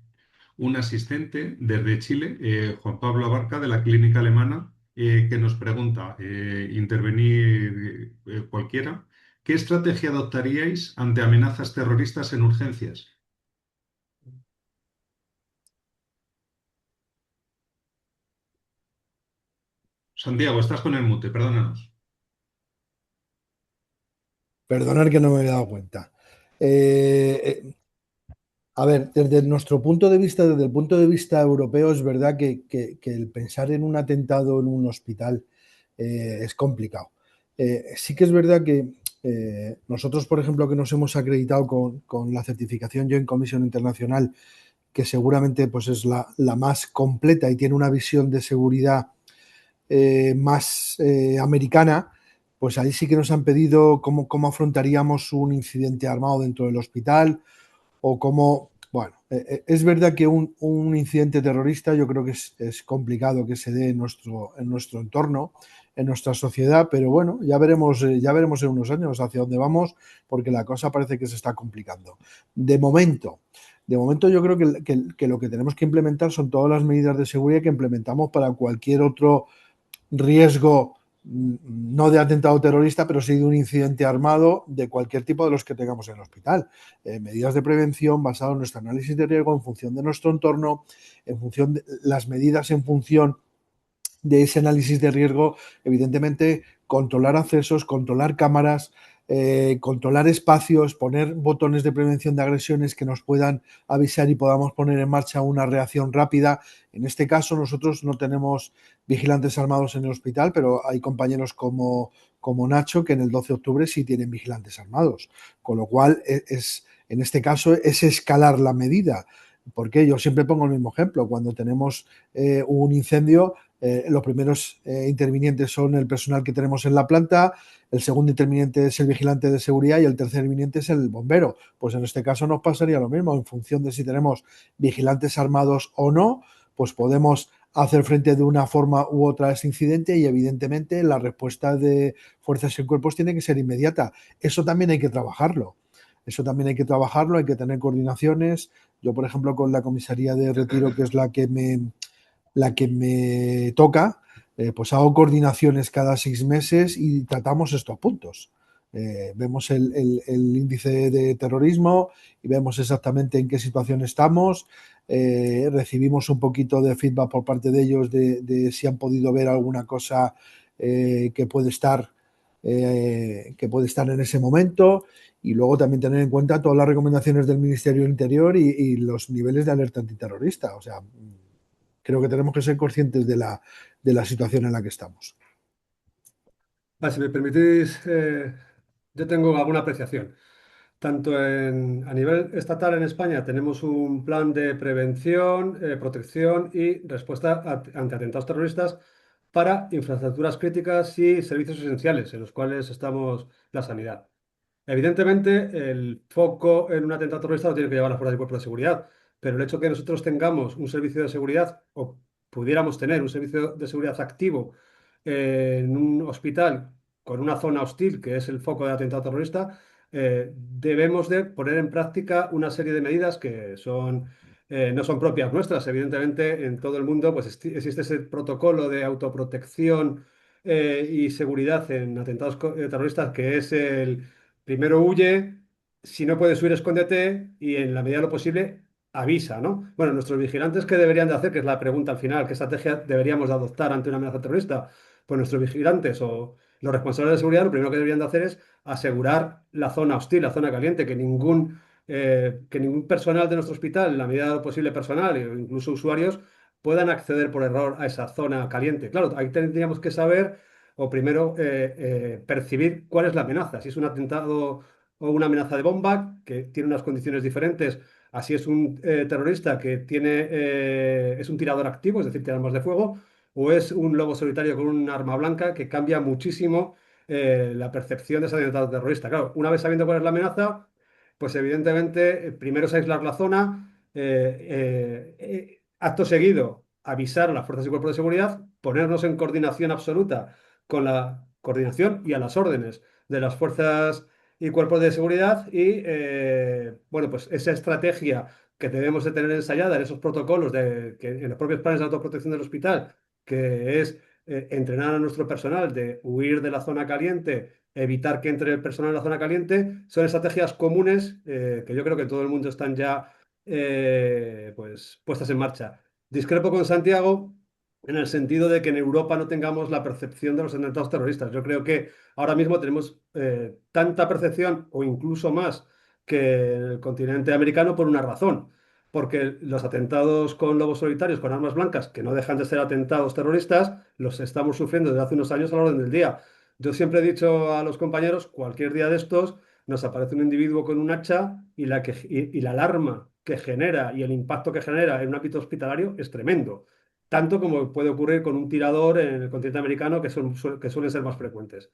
asistente desde Chile, Juan Pablo Abarca, de la clínica alemana, que nos pregunta, intervenir cualquiera, ¿qué estrategia adoptaríais ante amenazas terroristas en urgencias? Santiago, estás con el mute, perdónanos. Perdonar que no me había dado cuenta. Eh, eh, a ver, desde nuestro punto de vista, desde el punto de vista europeo, es verdad que el pensar en un atentado en un hospital es complicado. Sí que es verdad que nosotros, por ejemplo, que nos hemos acreditado con la certificación Joint Commission Internacional, que seguramente pues, es la más completa y tiene una visión de seguridad más americana, pues ahí sí que nos han pedido cómo afrontaríamos un incidente armado dentro del hospital o cómo, bueno, es verdad que un incidente terrorista yo creo que es complicado que se dé en nuestro entorno, en nuestra sociedad, pero bueno, ya veremos en unos años hacia dónde vamos, porque la cosa parece que se está complicando. De momento, de momento yo creo que lo que tenemos que implementar son todas las medidas de seguridad que implementamos para cualquier otro riesgo, no de atentado terrorista, pero sí de un incidente armado de cualquier tipo de los que tengamos en el hospital. Medidas de prevención basadas en nuestro análisis de riesgo en función de nuestro entorno, en función de las medidas en función de ese análisis de riesgo, evidentemente, controlar accesos, controlar cámaras, controlar espacios, poner botones de prevención de agresiones que nos puedan avisar y podamos poner en marcha una reacción rápida. En este caso, nosotros no tenemos vigilantes armados en el hospital, pero hay compañeros como Nacho que en el 12 de octubre sí tienen vigilantes armados, con lo cual en este caso es escalar la medida. Porque yo siempre pongo el mismo ejemplo, cuando tenemos un incendio, los primeros intervinientes son el personal que tenemos en la planta, el segundo interviniente es el vigilante de seguridad y el tercer interviniente es el bombero. Pues en este caso nos pasaría lo mismo, en función de si tenemos vigilantes armados o no, pues podemos hacer frente de una forma u otra a ese incidente y evidentemente la respuesta de fuerzas y cuerpos tiene que ser inmediata. Eso también hay que trabajarlo. Eso también hay que trabajarlo, hay que tener coordinaciones. Yo, por ejemplo, con la comisaría de retiro, que es la que me toca, pues hago coordinaciones cada 6 meses y tratamos estos puntos. Vemos el índice de terrorismo y vemos exactamente en qué situación estamos. Recibimos un poquito de feedback por parte de ellos de si han podido ver alguna cosa que puede estar en ese momento, y luego también tener en cuenta todas las recomendaciones del Ministerio del Interior y los niveles de alerta antiterrorista. O sea, creo que tenemos que ser conscientes de la situación en la que estamos. Si me permitís, yo tengo alguna apreciación. Tanto a nivel estatal en España tenemos un plan de prevención, protección y respuesta ante atentados terroristas para infraestructuras críticas y servicios esenciales, en los cuales estamos la sanidad. Evidentemente, el foco en un atentado terrorista lo tiene que llevar la fuerza del cuerpo de seguridad, pero el hecho de que nosotros tengamos un servicio de seguridad o pudiéramos tener un servicio de seguridad activo en un hospital con una zona hostil, que es el foco de atentado terrorista, debemos de poner en práctica una serie de medidas que no son propias nuestras. Evidentemente, en todo el mundo pues, existe ese protocolo de autoprotección y seguridad en atentados terroristas, que es el primero huye, si no puedes huir, escóndete y en la medida de lo posible avisa, ¿no? Bueno, nuestros vigilantes, ¿qué deberían de hacer? Que es la pregunta al final, ¿qué estrategia deberíamos de adoptar ante una amenaza terrorista? Pues nuestros vigilantes o los responsables de seguridad lo primero que deberían de hacer es asegurar la zona hostil, la zona caliente, que ningún personal de nuestro hospital, en la medida de lo posible personal e incluso usuarios, puedan acceder por error a esa zona caliente. Claro, ahí tendríamos que saber o primero percibir cuál es la amenaza, si es un atentado o una amenaza de bomba, que tiene unas condiciones diferentes. Así es un terrorista que es un tirador activo, es decir, tiene armas de fuego, o es un lobo solitario con un arma blanca, que cambia muchísimo la percepción de ese atentado terrorista. Claro, una vez sabiendo cuál es la amenaza, pues evidentemente primero es aislar la zona, acto seguido avisar a las fuerzas y cuerpos de seguridad, ponernos en coordinación absoluta con la coordinación y a las órdenes de las fuerzas y cuerpos de seguridad y, bueno, pues esa estrategia que debemos de tener ensayada en esos protocolos en los propios planes de autoprotección del hospital, que es entrenar a nuestro personal de huir de la zona caliente, evitar que entre el personal en la zona caliente, son estrategias comunes que yo creo que en todo el mundo están ya pues, puestas en marcha. Discrepo con Santiago en el sentido de que en Europa no tengamos la percepción de los atentados terroristas. Yo creo que ahora mismo tenemos tanta percepción o incluso más que el continente americano por una razón. Porque los atentados con lobos solitarios, con armas blancas, que no dejan de ser atentados terroristas, los estamos sufriendo desde hace unos años a la orden del día. Yo siempre he dicho a los compañeros, cualquier día de estos nos aparece un individuo con un hacha y la alarma que genera y el impacto que genera en un ámbito hospitalario es tremendo. Tanto como puede ocurrir con un tirador en el continente americano, que suelen ser más frecuentes.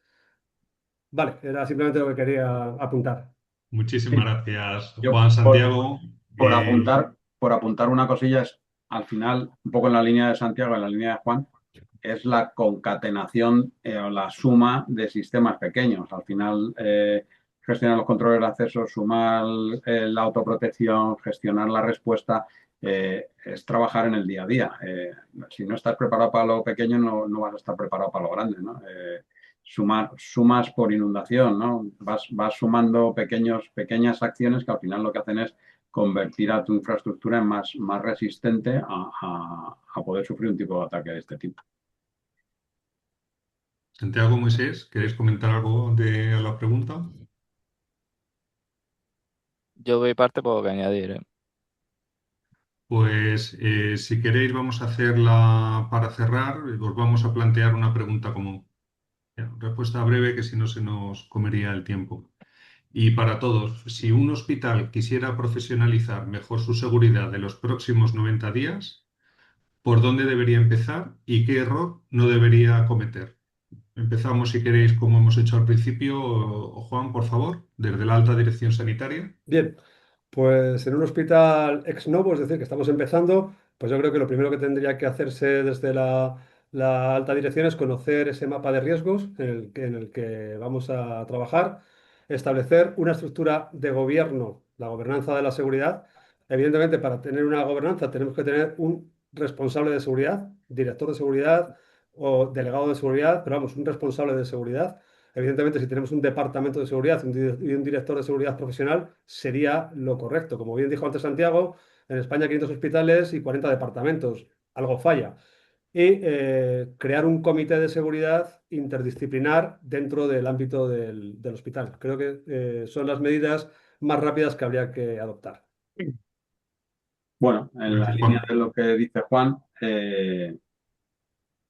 Vale, era simplemente lo que quería apuntar. Muchísimas gracias, Yo, Juan Santiago. por apuntar una cosilla, es al final, un poco en la línea de Santiago, en la línea de Juan, es la concatenación o la suma de sistemas pequeños. Al final, gestionar los controles de acceso, sumar la autoprotección, gestionar la respuesta, es trabajar en el día a día. Si no estás preparado para lo pequeño, no vas a estar preparado para lo grande, ¿no? Sumas por inundación, ¿no? Vas sumando pequeñas acciones que al final lo que hacen es convertir a tu infraestructura en más resistente a poder sufrir un tipo de ataque de este tipo. Santiago, Moisés, ¿queréis comentar algo de la pregunta? Yo voy parte poco que añadir, ¿eh? Pues si queréis vamos a hacerla para cerrar, os vamos a plantear una pregunta común. Respuesta breve que si no se nos comería el tiempo. Y para todos, si un hospital quisiera profesionalizar mejor su seguridad de los próximos 90 días, ¿por dónde debería empezar y qué error no debería cometer? Empezamos, si queréis, como hemos hecho al principio. Juan, por favor, desde la alta dirección sanitaria. Bien, pues en un hospital ex novo, es decir, que estamos empezando, pues yo creo que lo primero que tendría que hacerse desde la alta dirección es conocer ese mapa de riesgos en el que vamos a trabajar, establecer una estructura de gobierno, la gobernanza de la seguridad. Evidentemente, para tener una gobernanza tenemos que tener un responsable de seguridad, director de seguridad o delegado de seguridad, pero vamos, un responsable de seguridad. Evidentemente, si tenemos un departamento de seguridad y un director de seguridad profesional, sería lo correcto. Como bien dijo antes Santiago, en España hay 500 hospitales y 40 departamentos. Algo falla. Y crear un comité de seguridad interdisciplinar dentro del ámbito del hospital. Creo que son las medidas más rápidas que habría que adoptar. Bueno, en la Gracias, línea Juan. de lo que dice Juan,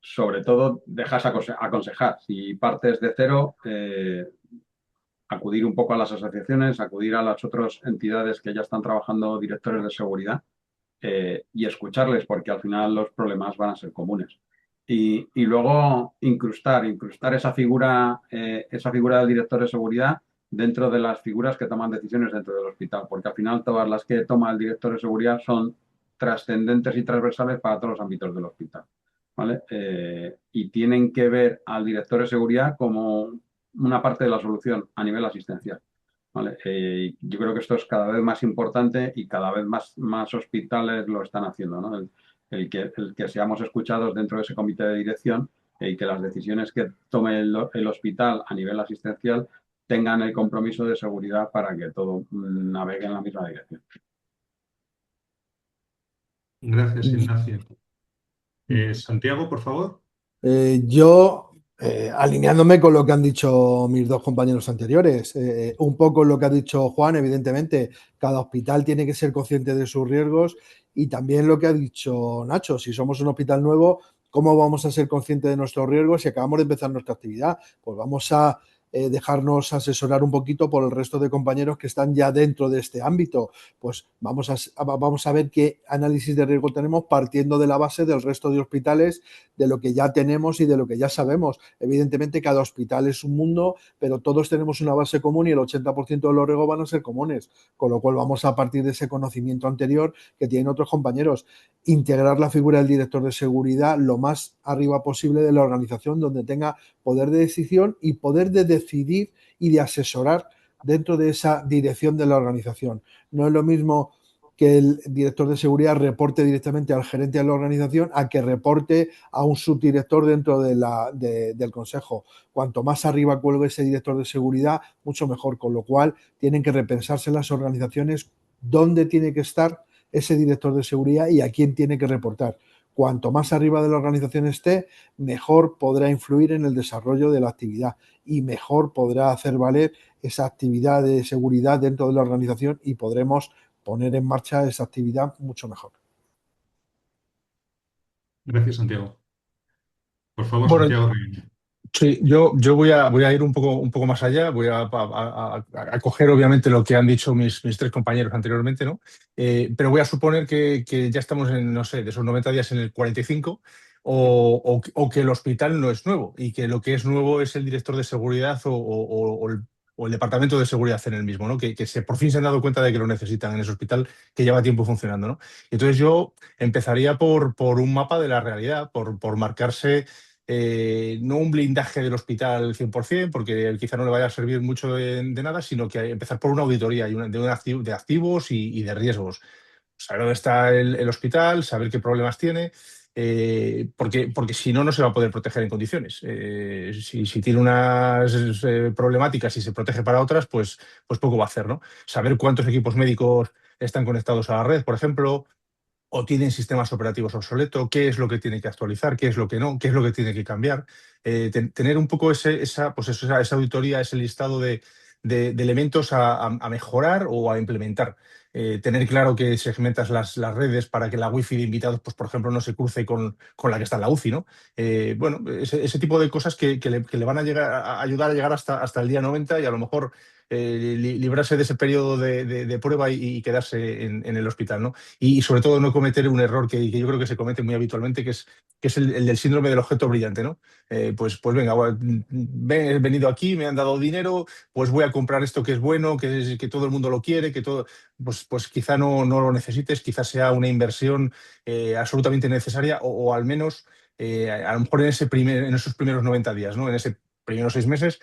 sobre todo dejas aconsejar. Si partes de cero, acudir un poco a las asociaciones, acudir a las otras entidades que ya están trabajando directores de seguridad y escucharles, porque al final los problemas van a ser comunes. Y luego incrustar esa figura del director de seguridad dentro de las figuras que toman decisiones dentro del hospital, porque al final todas las que toma el director de seguridad son trascendentes y transversales para todos los ámbitos del hospital, ¿vale? Y tienen que ver al director de seguridad como una parte de la solución a nivel asistencial, ¿vale? Yo creo que esto es cada vez más importante y cada vez más hospitales lo están haciendo, ¿no? El que seamos escuchados dentro de ese comité de dirección y que las decisiones que tome el hospital a nivel asistencial tengan el compromiso de seguridad para que todo navegue en la misma dirección. Gracias, Ignacio. Santiago, por favor. Yo, alineándome con lo que han dicho mis dos compañeros anteriores, un poco lo que ha dicho Juan, evidentemente, cada hospital tiene que ser consciente de sus riesgos y también lo que ha dicho Nacho, si somos un hospital nuevo, ¿cómo vamos a ser conscientes de nuestros riesgos si acabamos de empezar nuestra actividad? Pues vamos a dejarnos asesorar un poquito por el resto de compañeros que están ya dentro de este ámbito. Pues vamos a ver qué análisis de riesgo tenemos partiendo de la base del resto de hospitales, de lo que ya tenemos y de lo que ya sabemos. Evidentemente, cada hospital es un mundo, pero todos tenemos una base común y el 80% de los riesgos van a ser comunes, con lo cual vamos a partir de ese conocimiento anterior que tienen otros compañeros, integrar la figura del director de seguridad lo más arriba posible de la organización, donde tenga poder de decisión y poder de decidir y de asesorar dentro de esa dirección de la organización. No es lo mismo que el director de seguridad reporte directamente al gerente de la organización a que reporte a un subdirector dentro del consejo. Cuanto más arriba cuelgue ese director de seguridad, mucho mejor, con lo cual tienen que repensarse las organizaciones dónde tiene que estar ese director de seguridad y a quién tiene que reportar. Cuanto más arriba de la organización esté, mejor podrá influir en el desarrollo de la actividad y mejor podrá hacer valer esa actividad de seguridad dentro de la organización y podremos poner en marcha esa actividad mucho mejor. Gracias, Santiago. Por favor, Bueno, Santiago. sí, yo voy a ir un poco más allá, voy a coger obviamente lo que han dicho mis tres compañeros anteriormente, ¿no? Pero voy a suponer que ya estamos en, no sé, de esos 90 días en el 45 o que el hospital no es nuevo y que lo que es nuevo es el director de seguridad o el departamento de seguridad en el mismo, ¿no? Por fin se han dado cuenta de que lo necesitan en ese hospital que lleva tiempo funcionando, ¿no? Entonces yo empezaría por un mapa de la realidad, por marcarse no un blindaje del hospital al 100%, porque quizá no le vaya a servir mucho de nada, sino que empezar por una auditoría de activos y de riesgos. Saber dónde está el hospital, saber qué problemas tiene, porque si no, no se va a poder proteger en condiciones. Si tiene unas problemáticas y se protege para otras, pues poco va a hacer, ¿no? Saber cuántos equipos médicos están conectados a la red, por ejemplo, o tienen sistemas operativos obsoletos, qué es lo que tiene que actualizar, qué es lo que no, qué es lo que tiene que cambiar. Tener un poco esa auditoría, ese listado de elementos a mejorar o a implementar. Tener claro que segmentas las redes para que la wifi de invitados, pues por ejemplo, no se cruce con la que está en la UCI, ¿no? Bueno, ese tipo de cosas que le van a ayudar a llegar hasta el día 90 y a lo mejor librarse de ese periodo de prueba y quedarse en el hospital, ¿no? Y sobre todo no cometer un error que yo creo que se comete muy habitualmente, que es el del síndrome del objeto brillante, ¿no? Pues venga, he venido aquí, me han dado dinero, pues voy a comprar esto que es bueno, que todo el mundo lo quiere, pues quizá no lo necesites, quizás sea una inversión absolutamente necesaria o al menos a lo mejor en esos primeros 90 días, ¿no? En ese primeros 6 meses,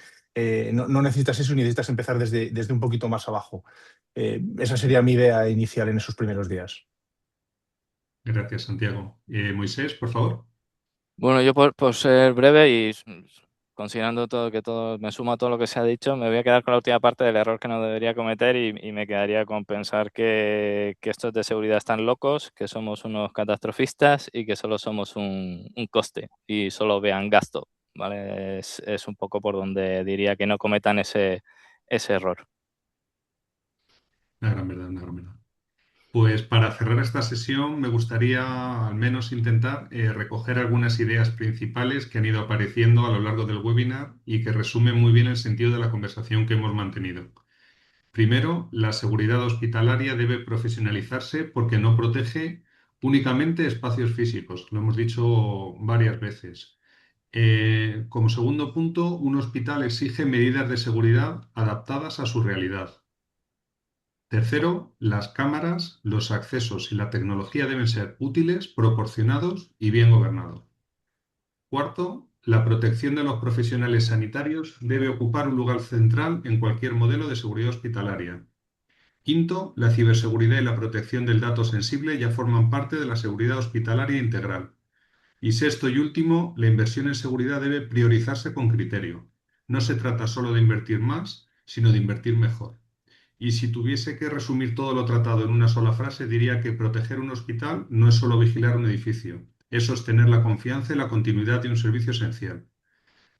no necesitas eso y necesitas empezar desde un poquito más abajo. Esa sería mi idea inicial en esos primeros días. Gracias, Santiago. Moisés, por favor. Bueno, yo por ser breve y considerando todo, me sumo a todo lo que se ha dicho, me voy a quedar con la última parte del error que no debería cometer y me quedaría con pensar que estos de seguridad están locos, que somos unos catastrofistas y que solo somos un coste y solo vean gasto, ¿vale? Es un poco por donde diría que no cometan ese error. Una gran verdad, una gran verdad. Pues para cerrar esta sesión me gustaría al menos intentar recoger algunas ideas principales que han ido apareciendo a lo largo del webinar y que resumen muy bien el sentido de la conversación que hemos mantenido. Primero, la seguridad hospitalaria debe profesionalizarse porque no protege únicamente espacios físicos, lo hemos dicho varias veces. Como segundo punto, un hospital exige medidas de seguridad adaptadas a su realidad. Tercero, las cámaras, los accesos y la tecnología deben ser útiles, proporcionados y bien gobernados. Cuarto, la protección de los profesionales sanitarios debe ocupar un lugar central en cualquier modelo de seguridad hospitalaria. Quinto, la ciberseguridad y la protección del dato sensible ya forman parte de la seguridad hospitalaria integral. Y sexto y último, la inversión en seguridad debe priorizarse con criterio. No se trata solo de invertir más, sino de invertir mejor. Y si tuviese que resumir todo lo tratado en una sola frase, diría que proteger un hospital no es solo vigilar un edificio, es sostener la confianza y la continuidad de un servicio esencial.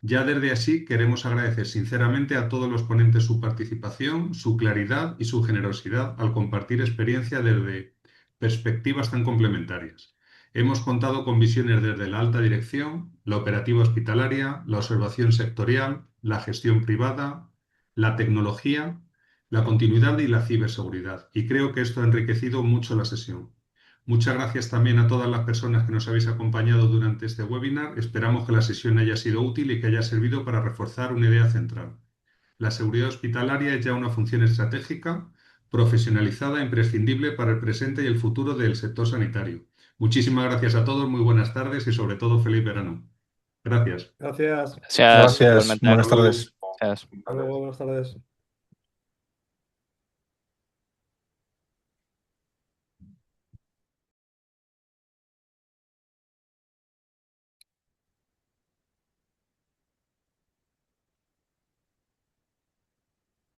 Ya desde así queremos agradecer sinceramente a todos los ponentes su participación, su claridad y su generosidad al compartir experiencia desde perspectivas tan complementarias. Hemos contado con visiones desde la alta dirección, la operativa hospitalaria, la observación sectorial, la gestión privada, la tecnología, la continuidad y la ciberseguridad. Y creo que esto ha enriquecido mucho la sesión. Muchas gracias también a todas las personas que nos habéis acompañado durante este webinar. Esperamos que la sesión haya sido útil y que haya servido para reforzar una idea central. La seguridad hospitalaria es ya una función estratégica, profesionalizada e imprescindible para el presente y el futuro del sector sanitario. Muchísimas gracias a todos, muy buenas tardes y sobre todo feliz verano. Gracias. Gracias. Gracias, Gracias. igualmente. Buenas tardes. Gracias. Hasta luego, buenas tardes.